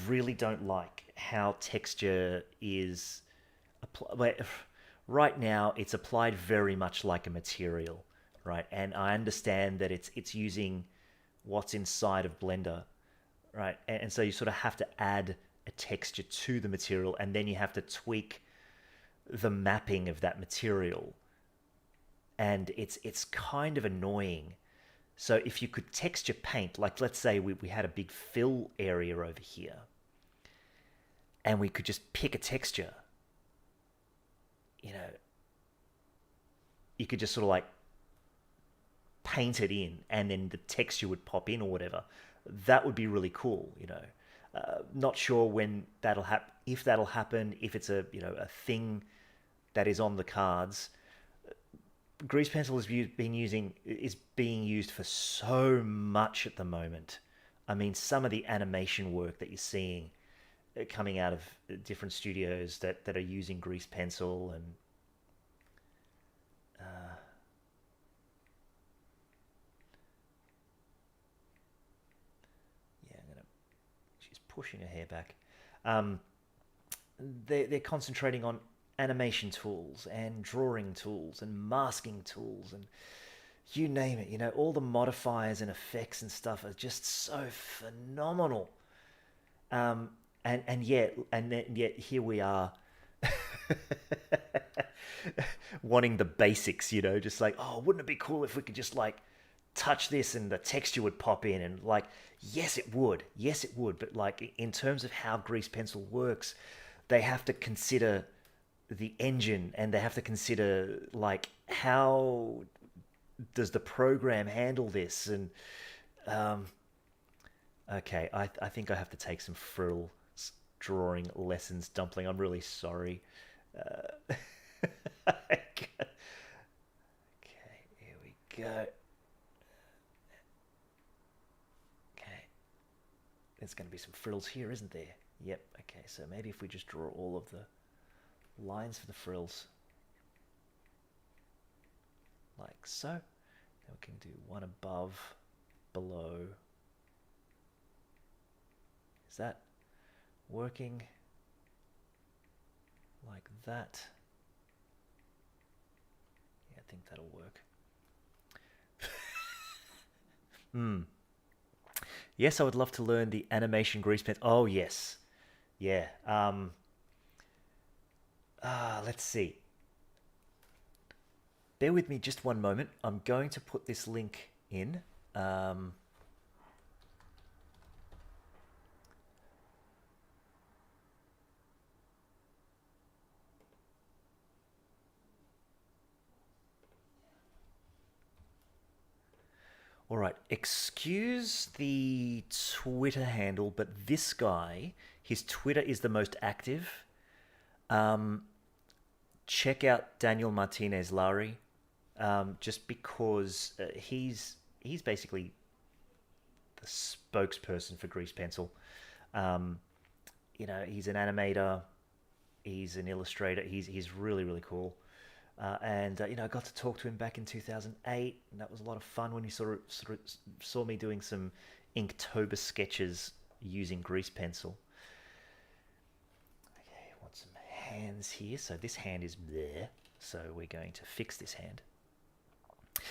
really don't like how texture is right now. It's applied very much like a material, right? And I understand that it's using what's inside of Blender, right? And so you sort of have to add a texture to the material, and then you have to tweak the mapping of that material, and it's kind of annoying. So if you could texture paint, like let's say we had a big fill area over here, and we could just pick a texture, you know, you could just sort of like paint it in, and then the texture would pop in or whatever. That would be really cool, you know. Not sure when that'll happen, if that'll happen, if it's a a thing that is on the cards. Grease Pencil is being used for so much at the moment. I mean, some of the animation work that you're seeing coming out of different studios that are using Grease Pencil, and yeah, she's pushing her hair back. Um, they're concentrating on animation tools and drawing tools and masking tools and you name it. All the modifiers and effects and stuff are just so phenomenal. And yet here we are wanting the basics. Just like, oh, wouldn't it be cool if we could just like touch this and the texture would pop in, and like, yes it would, but like in terms of how Grease Pencil works, they have to consider the engine, and they have to consider like how does the program handle this. And okay, I think I have to take some frill drawing lessons, Dumpling. I'm really sorry. Okay, here we go. Okay, there's going to be some frills here, isn't there? Yep, okay, so maybe if we just draw all of the lines for the frills like so, then we can do one above, below. Is that working? Like that. Yeah, I think that'll work. Yes, I would love to learn the animation grease pen. Oh, yes. Yeah. Let's see. Bear with me just one moment. I'm going to put this link in. All right, excuse the Twitter handle, but this guy, his Twitter is the most active. Check out Daniel Martinez Lowry, just because he's basically the spokesperson for Grease Pencil. You know, he's an animator, he's an illustrator, he's really, really cool. And you know, I got to talk to him back in 2008, and that was a lot of fun when he sort of saw me doing some Inktober sketches using grease pencil. Okay, I want some hands here. So this hand is there, so we're going to fix this hand.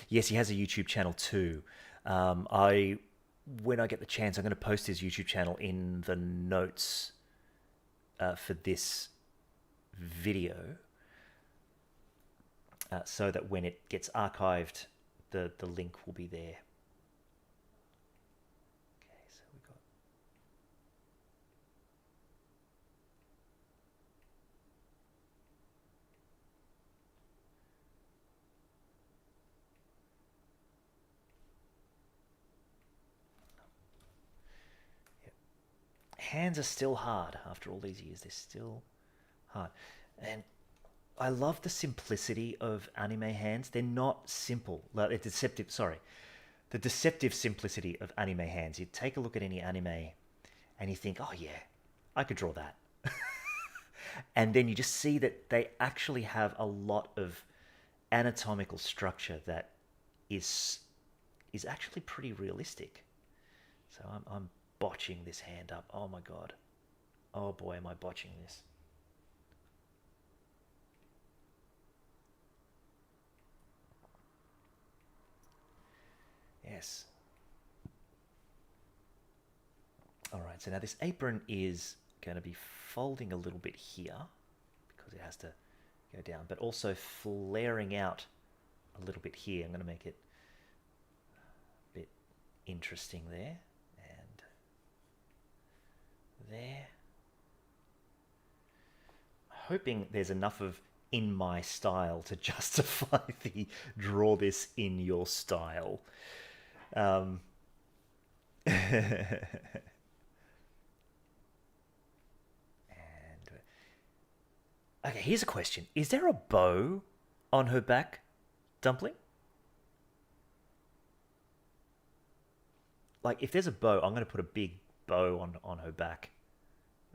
Yes, he has a YouTube channel too. When I get the chance, I'm going to post his YouTube channel in the notes for this video. So that when it gets archived, the link will be there. Okay, so we got. Yep. Hands are still hard after all these years. They're still hard, and I love the simplicity of anime hands. They're not simple. Like, deceptive. Sorry, the deceptive simplicity of anime hands. You take a look at any anime, and you think, "Oh yeah, I could draw that," and then you just see that they actually have a lot of anatomical structure that is actually pretty realistic. So I'm botching this hand up. Oh my god. Oh boy, am I botching this. Yes. All right, so now this apron is going to be folding a little bit here because it has to go down, but also flaring out a little bit here. I'm going to make it a bit interesting there and there. Hoping there's enough of in my style to justify the draw this in your style. And okay, here's a question. Is there a bow on her back, Dumpling? Like, if there's a bow, I'm going to put a big bow on her back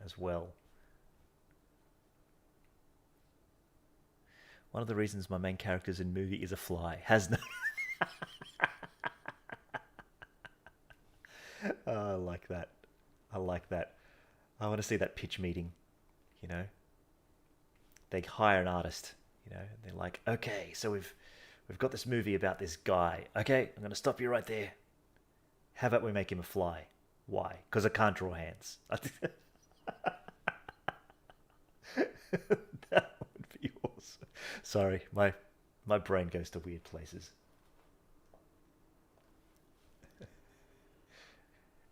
as well. One of the reasons my main character's in movie is a fly. Has no... Oh, I like that. I like that. I want to see that pitch meeting, you know? They hire an artist, you know? They're like, okay, so we've got this movie about this guy. Okay, I'm going to stop you right there. How about we make him a fly? Why? Because I can't draw hands. That would be awesome. Sorry, my brain goes to weird places.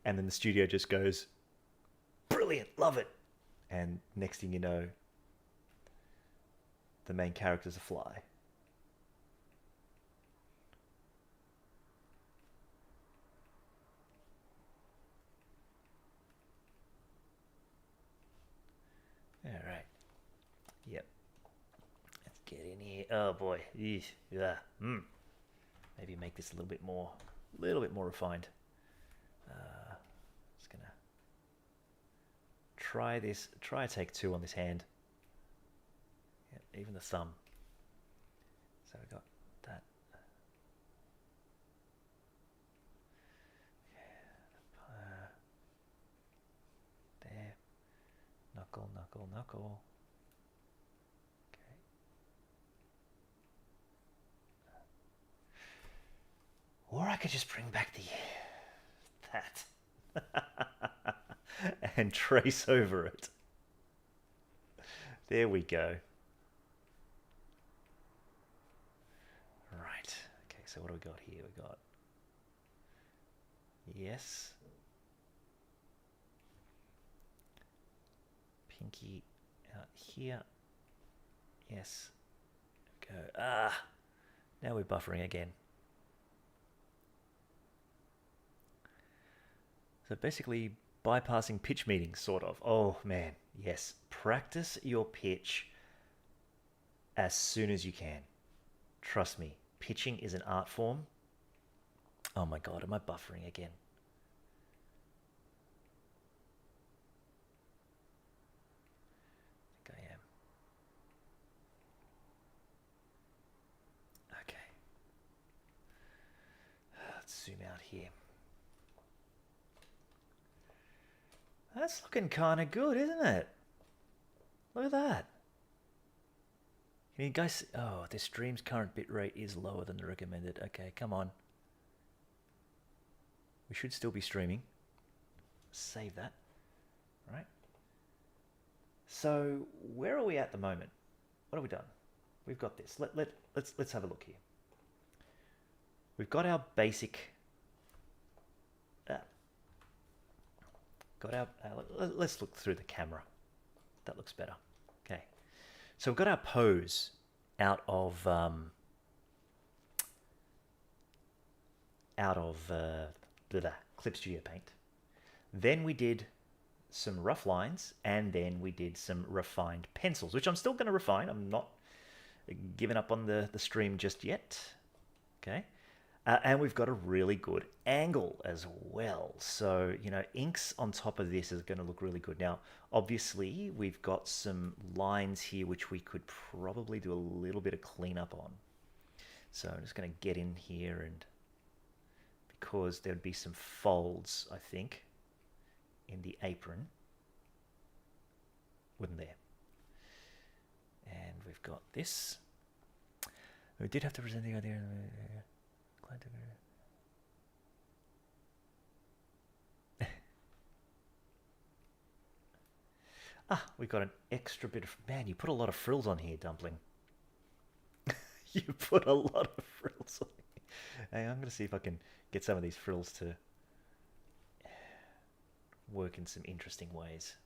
And then the studio just goes, brilliant, love it. And next thing you know, the main character's a fly. All right. Yep. Let's get in here. Oh boy. Eesh. Yeah. Maybe make this a little bit more refined. Just gonna try this. Try take 2 on this hand. Yeah, even the thumb. So we got that. There. Knuckle, knuckle, knuckle. Okay. Or I could just bring back that. And trace over it. There we go. Right. Okay, so what do we got here? We got yes. Pinky out here. Yes. Go. Ah. Now we're buffering again. So basically bypassing pitch meetings, sort of. Oh man, yes. Practice your pitch as soon as you can. Trust me, pitching is an art form. Oh my God, am I buffering again? I think I am. Okay. Let's zoom out here. That's looking kind of good, isn't it? Look at that. Can you guys... Oh, this stream's current bitrate is lower than the recommended. Okay, come on. We should still be streaming. Save that. All right. So, where are we at the moment? What have we done? We've got this. Let's have a look here. We've got our basic... let's look through the camera. That looks better. Okay. So we've got our pose out of Clip Studio Paint. Then we did some rough lines, and then we did some refined pencils, which I'm still going to refine. I'm not giving up on the stream just yet. Okay. And we've got a really good angle as well. So, you know, inks on top of this is going to look really good. Now, obviously, we've got some lines here which we could probably do a little bit of cleanup on. So I'm just going to get in here, and because there'd be some folds, I think, in the apron. Wouldn't there? And we've got this. We did have to present the idea. We got an extra bit of... Man, you put a lot of frills on here, Dumpling. You put a lot of frills on here. Hey, I'm going to see if I can get some of these frills to work in some interesting ways.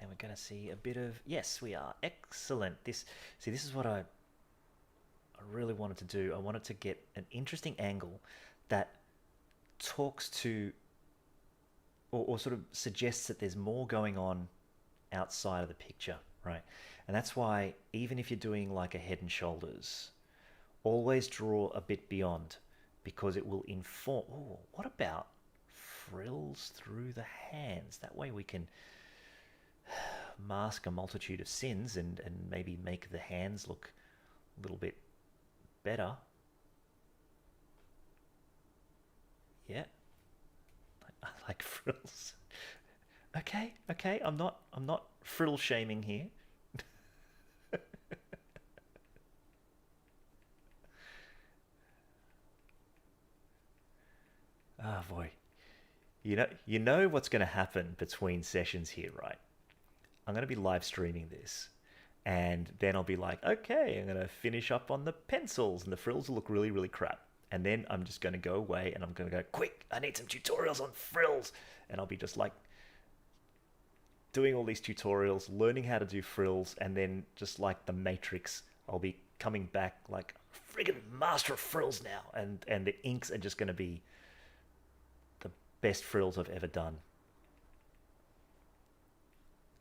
And we're going to see a bit of... Yes, we are. Excellent. This is what I really wanted to do. I wanted to get an interesting angle that talks to or sort of suggests that there's more going on outside of the picture, right? And that's why even if you're doing like a head and shoulders, always draw a bit beyond, because it will inform... Oh, what about frills through the hands? That way we can mask a multitude of sins and maybe make the hands look a little bit better. Yeah, I like frills. Okay, I'm not frill shaming here. Ah, boy. You know what's going to happen between sessions here, right? I'm going to be live streaming this, and then I'll be like, okay, I'm going to finish up on the pencils, and the frills will look really, really crap. And then I'm just going to go away, and I'm going to go, quick, I need some tutorials on frills. And I'll be just like doing all these tutorials, learning how to do frills, and then just like the Matrix, I'll be coming back like friggin' master of frills now. And the inks are just going to be the best frills I've ever done.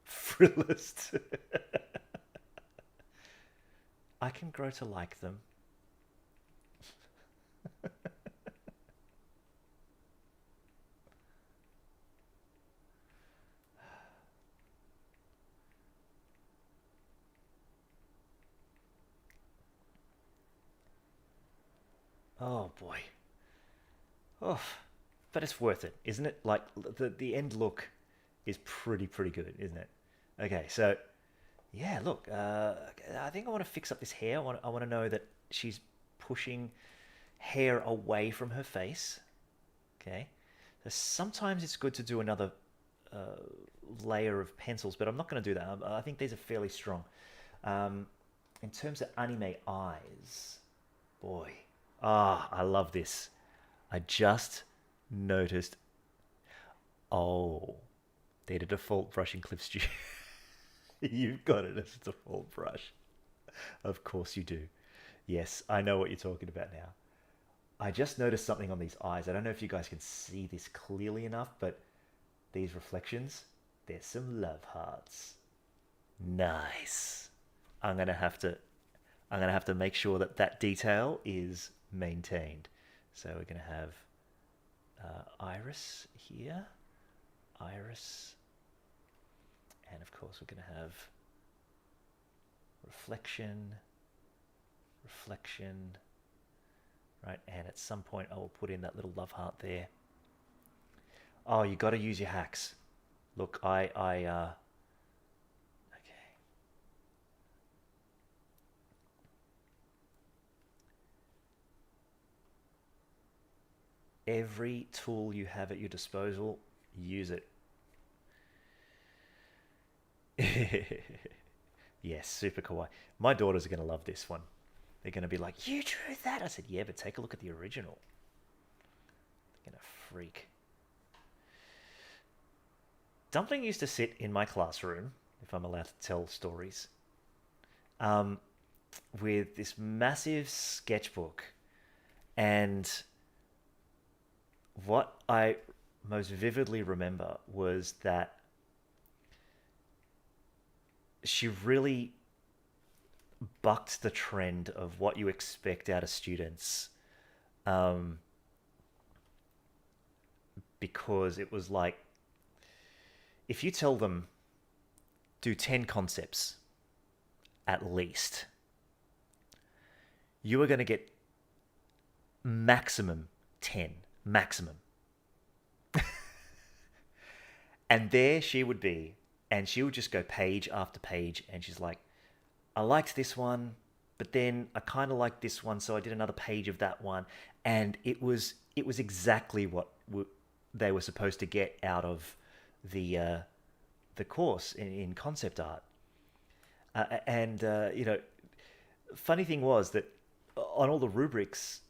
Frillist. I can grow to like them. Oh boy. Oh, but it's worth it, isn't it? Like the end look is pretty good, isn't it? Okay, so yeah, look, I think I want to fix up this hair. I want to know that she's pushing hair away from her face. Okay, so sometimes it's good to do another uh, layer of pencils, but I'm not going to do that. I think these are fairly strong. Um, in terms of anime eyes, boy, I love this. I just noticed. Oh, they're the default brushing clips. You've got it as a default brush. Of course you do. Yes, I know what you're talking about now. I just noticed something on these eyes. I don't know if you guys can see this clearly enough, but these reflections, there's some love hearts. Nice. I'm gonna have to I'm gonna have to make sure that that detail is maintained. So we're gonna have iris here, iris, and of course we're gonna have reflection, reflection, right? And at some point I will put in that little love heart there. Oh, you got to use your hacks. Look, okay. Every tool you have at your disposal, use it. Yes, super kawaii. My daughters are going to love this one. They're going to be like, "You drew that?" I said, "Yeah, but take a look at the original." They're going to freak. Dumpling used to sit in my classroom, if I'm allowed to tell stories, um, with this massive sketchbook. And what I most vividly remember was that she really bucked the trend of what you expect out of students, um, because it was like, if you tell them do 10 concepts at least, you are going to get maximum 10, maximum. And there she would be, and she would just go page after page, and she's like, I liked this one, but then I kind of liked this one, so I did another page of that one, and it was exactly what they were supposed to get out of the the course in concept art. And funny thing was that on all the rubrics,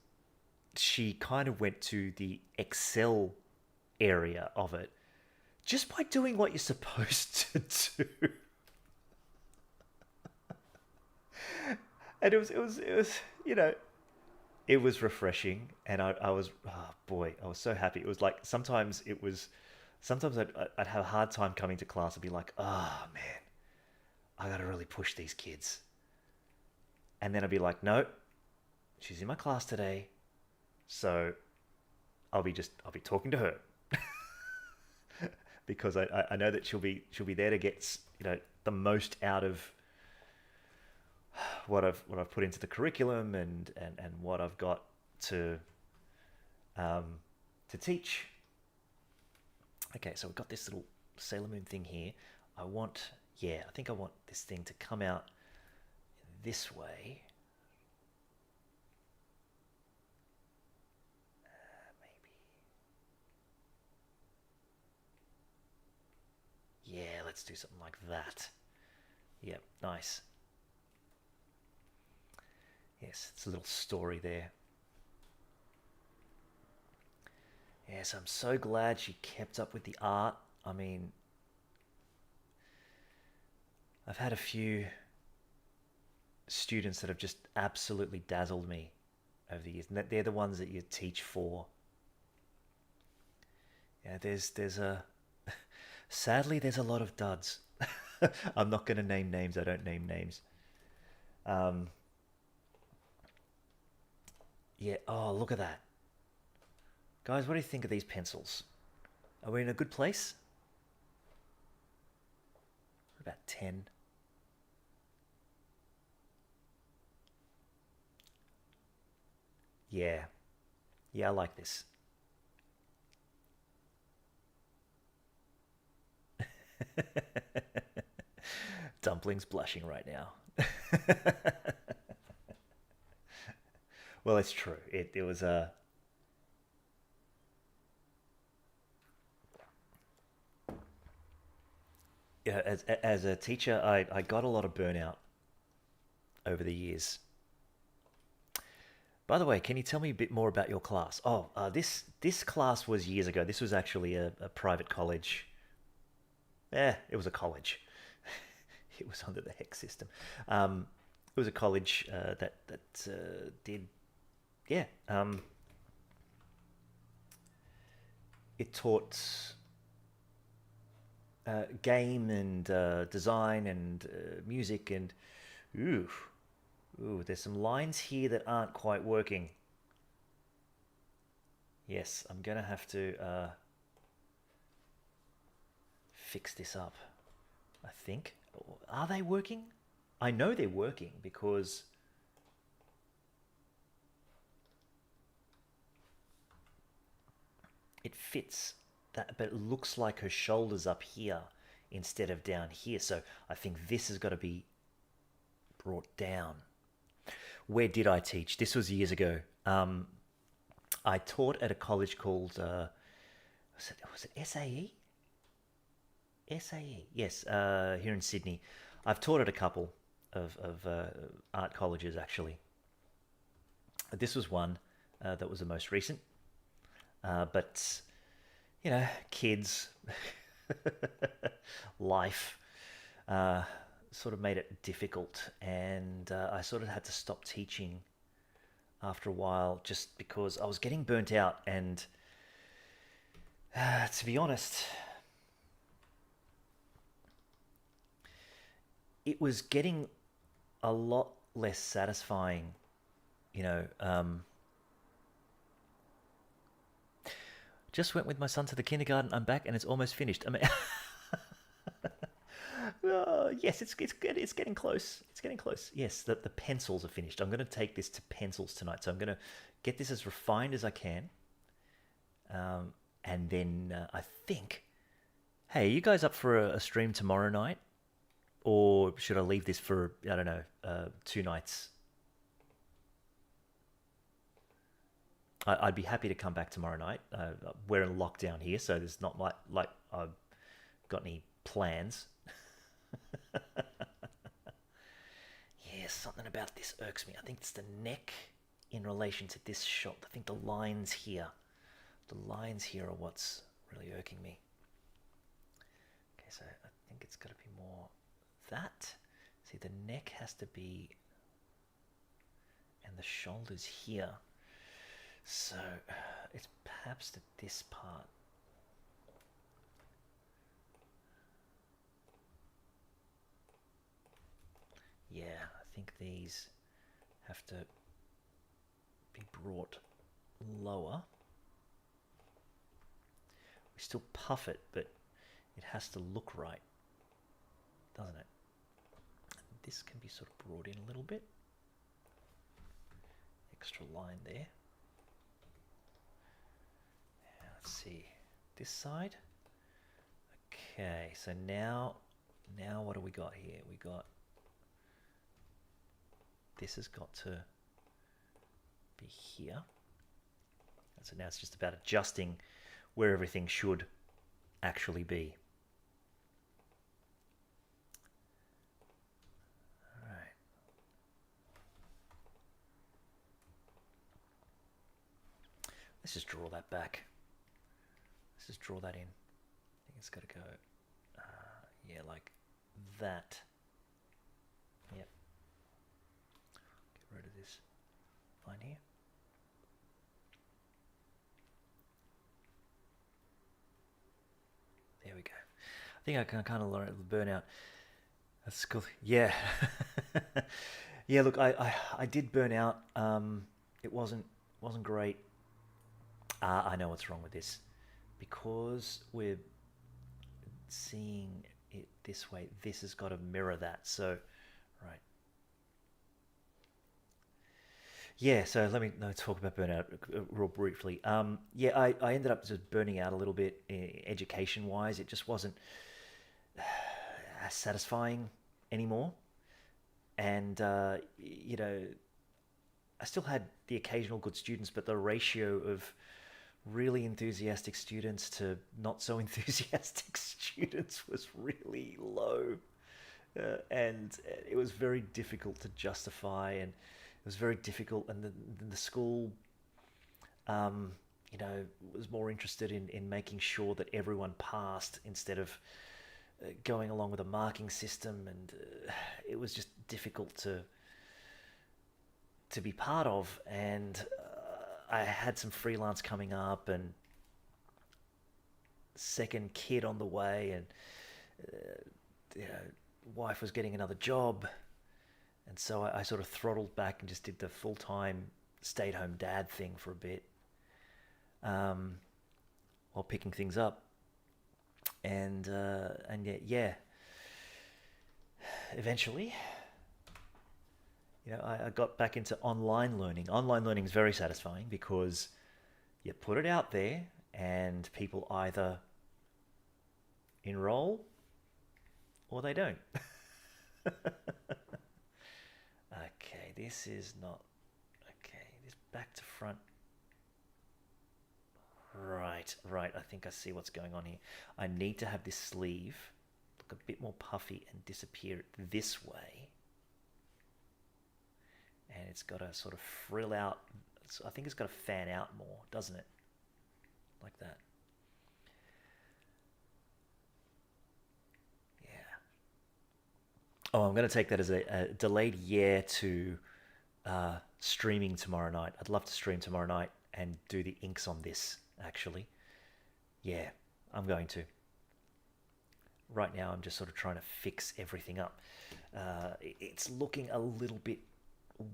she kind of went to the Excel area of it just by doing what you're supposed to do. And it was refreshing, and I was, oh boy, I was so happy. It was like sometimes I'd have a hard time coming to class and be like, oh man, I gotta really push these kids. And then I'd be like, no, she's in my class today, so I'll be talking to her because I know that she'll be there to get the most out of what I've put into the curriculum, and what I've got to um, to teach. Okay, so we've got this little Sailor Moon thing here. I think I want this thing to come out this way. Maybe. Yeah, let's do something like that. Yep, nice. Yes, it's a little story there. Yes, I'm so glad she kept up with the art. I mean, I've had a few students that have just absolutely dazzled me over the years, and they're the ones that you teach for. Yeah, there's a sadly there's a lot of duds. I'm not going to name names. I don't name names. Um, yeah. Oh, look at that, guys. What do you think of these pencils? Are we in a good place? About 10. Yeah. Yeah, I like this. Dumpling's blushing right now. Well, it's true. It was a yeah, as a teacher, I got a lot of burnout over the years. By the way, can you tell me a bit more about your class? Oh, this class was years ago. This was actually a private college. It was a college. It was under the hex system. It was a college that did yeah. It taught game and design and music and ooh ooh. There's some lines here that aren't quite working. Yes, I'm gonna have to fix this up. I think. Are they working? I know they're working because it fits that, but it looks like her shoulders up here instead of down here. So I think this has got to be brought down. Where did I teach? This was years ago. I taught at a college called was it SAE? SAE, yes, here in Sydney. I've taught at a couple of art colleges actually. This was one that was the most recent, but kids, life, uh, sort of made it difficult, and I sort of had to stop teaching after a while just because I was getting burnt out, and to be honest, it was getting a lot less satisfying, you know. Just went with my son to the kindergarten. I'm back, and it's almost finished. I mean, yes, it's getting close. It's getting close. Yes, the pencils are finished. I'm going to take this to pencils tonight. So I'm going to get this as refined as I can, and then I think, hey, are you guys up for a stream tomorrow night, or should I leave this for I don't know 2 nights? I'd be happy to come back tomorrow night. We're in lockdown here, so there's not like I've got any plans. Yeah, something about this irks me. I think it's the neck in relation to this shot. I think the lines here are what's really irking me. Okay, so I think it's got to be more that. See, the neck has to be, and the shoulders here. So it's perhaps this part. Yeah, I think these have to be brought lower. We still puff it, but it has to look right, doesn't it? And this can be sort of brought in a little bit. Extra line there. Let's see, this side. Okay, so now what do we got here? We got, this has got to be here. And so now it's just about adjusting where everything should actually be. All right. Let's just draw that back. Let's just draw that in. I think it's got to go, yeah, like that. Yep. Get rid of this line here. There we go. I think I can kind of learn it with burnout. That's cool. Yeah. Yeah, look, I did burn out. It wasn't great. I know what's wrong with this. Because we're seeing it this way, this has got to mirror that. So, right. Yeah, so let me talk about burnout real briefly. Yeah, I ended up just burning out a little bit education wise. It just wasn't as satisfying anymore. And, I still had the occasional good students, but the ratio of really enthusiastic students to not so enthusiastic students was really low. And it was very difficult to justify, and it was very difficult. And the school, um, was more interested in making sure that everyone passed instead of going along with a marking system, and it was just difficult to be part of. And I had some freelance coming up, and second kid on the way, and you know, wife was getting another job, and so I sort of throttled back and just did the full time stay at home dad thing for a bit, um, while picking things up, and yeah, eventually, I got back into online learning. Online learning is very satisfying because you put it out there, and people either enroll or they don't. Okay, this is not okay. This back to front. Right, right. I think I see what's going on here. I need to have this sleeve look a bit more puffy and disappear this way. And it's got to sort of frill out. I think it's got to fan out more, doesn't it? Like that. Yeah. Oh, I'm going to take that as a delayed yeah to streaming tomorrow night. I'd love to stream tomorrow night and do the inks on this, actually. Yeah, I'm going to. Right now, I'm just sort of trying to fix everything up. It's looking a little bit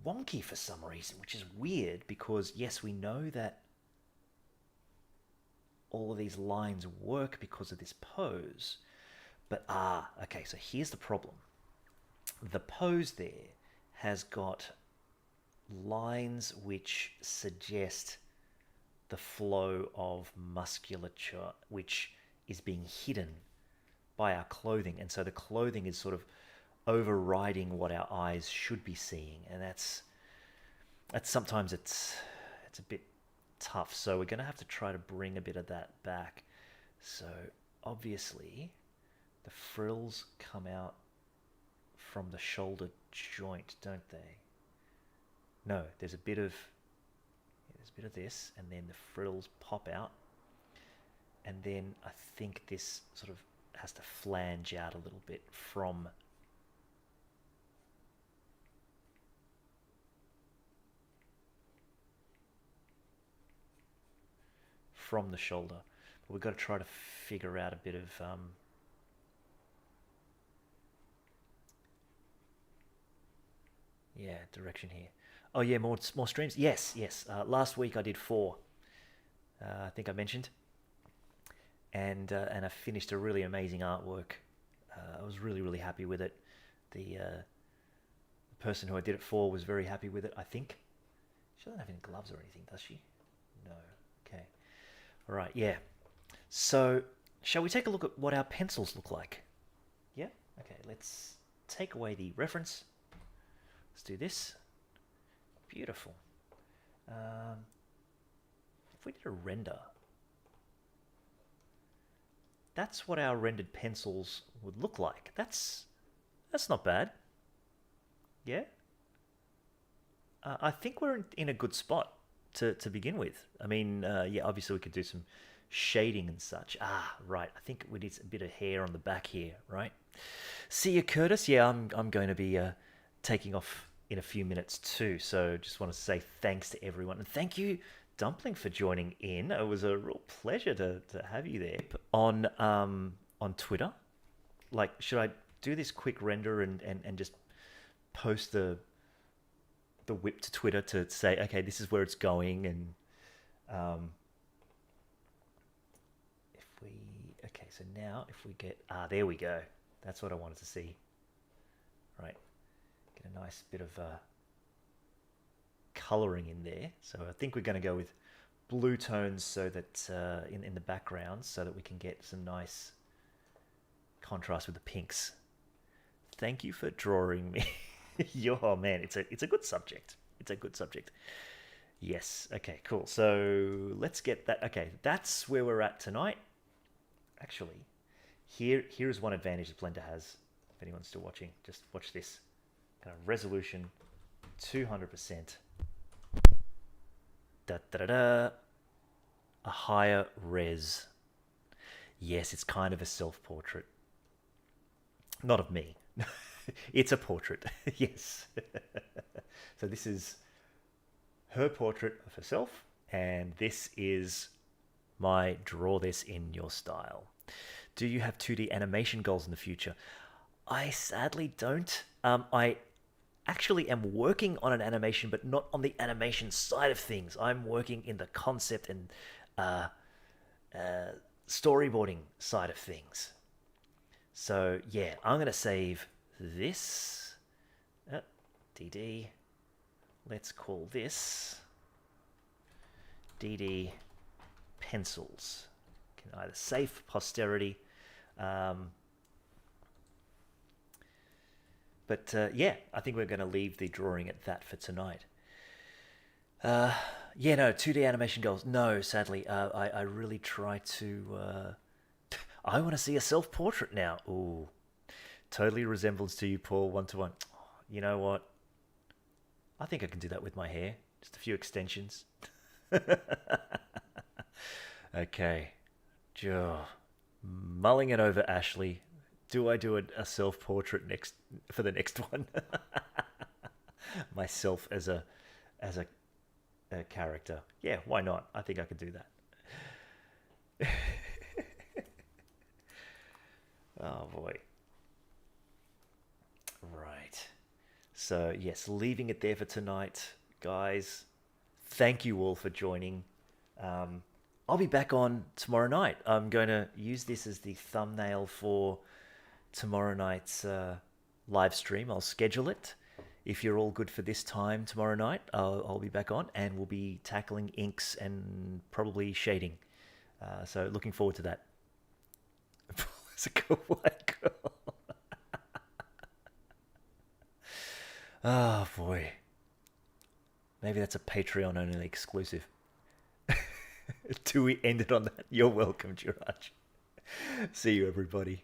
wonky for some reason, which is weird because, yes, we know that all of these lines work because of this pose. But, okay, so here's the problem. The pose there has got lines which suggest the flow of musculature, which is being hidden by our clothing. And so the clothing is sort of overriding what our eyes should be seeing. And that's sometimes it's a bit tough. So we're going to have to try to bring a bit of that back. So obviously the frills come out from the shoulder joint, don't they? No, there's a bit of this, and then the frills pop out, and then I think this sort of has to flange out a little bit from the shoulder. But we've got to try to figure out a bit of direction here. Oh yeah, more streams. Yes, yes. Last week I did 4. I think I mentioned, and I finished a really amazing artwork. I was really happy with it. The person who I did it for was very happy with it. I think she doesn't have any gloves or anything, does she? No. Okay. All right. Yeah. So shall we take a look at what our pencils look like? Yeah. Okay. Let's take away the reference. Let's do this. Beautiful. If we did a render, that's what our rendered pencils would look like. That's not bad. Yeah. I think we're in a good spot to begin with. I mean, yeah, obviously we could do some shading and such. Right. I think we need a bit of hair on the back here, right? See you, Curtis. Yeah, I'm going to be taking off in a few minutes too. So just want to say thanks to everyone, and thank you, Dumpling, for joining in. It was a real pleasure to have you there on Twitter. Like, should I do this quick render and just post the whip to Twitter to say, okay, this is where it's going, and okay, so now if we get there we go. That's what I wanted to see. Right, get a nice bit of coloring in there. So I think we're going to go with blue tones so that in the background, so that we can get some nice contrast with the pinks. Thank you for drawing me. Oh man, it's a good subject. It's a good subject. Yes. Okay, cool. So let's get that. Okay, that's where we're at tonight. Actually, here's one advantage that Blender has. If anyone's still watching, just watch this. Kind of resolution, 200%. Da da da da. A higher res. Yes, it's kind of a self-portrait. Not of me. It's a portrait. Yes. So this is her portrait of herself, and this is my draw this in your style. Do you have 2D animation goals in the future? I sadly don't. I actually am working on an animation, but not on the animation side of things. I'm working in the concept and storyboarding side of things. So yeah, I'm gonna save this. DD. Let's call this DD pencils. Can either save for posterity. But yeah, I think we're going to leave the drawing at that for tonight. Yeah, no, 2D animation goals. No, sadly, I really try to... I want to see a self-portrait now. Ooh, totally resemblance to you, Paul, one-to-one. You know what? I think I can do that with my hair. Just a few extensions. Okay. Mulling it over, Ashley. Do I do a self-portrait for the next one? Myself as a character. Yeah, why not? I think I could do that. Oh boy. Right. So yes, leaving it there for tonight, guys. Thank you all for joining. I'll be back on tomorrow night. I'm going to use this as the thumbnail for tomorrow night's live stream. I'll schedule it. If you're all good for this time tomorrow night, I'll be back on, and we'll be tackling inks and probably shading. So looking forward to that. It's a cool white girl. Oh boy. Maybe that's a Patreon only exclusive. Do we end it on that? You're welcome, Jiraj. See you, everybody.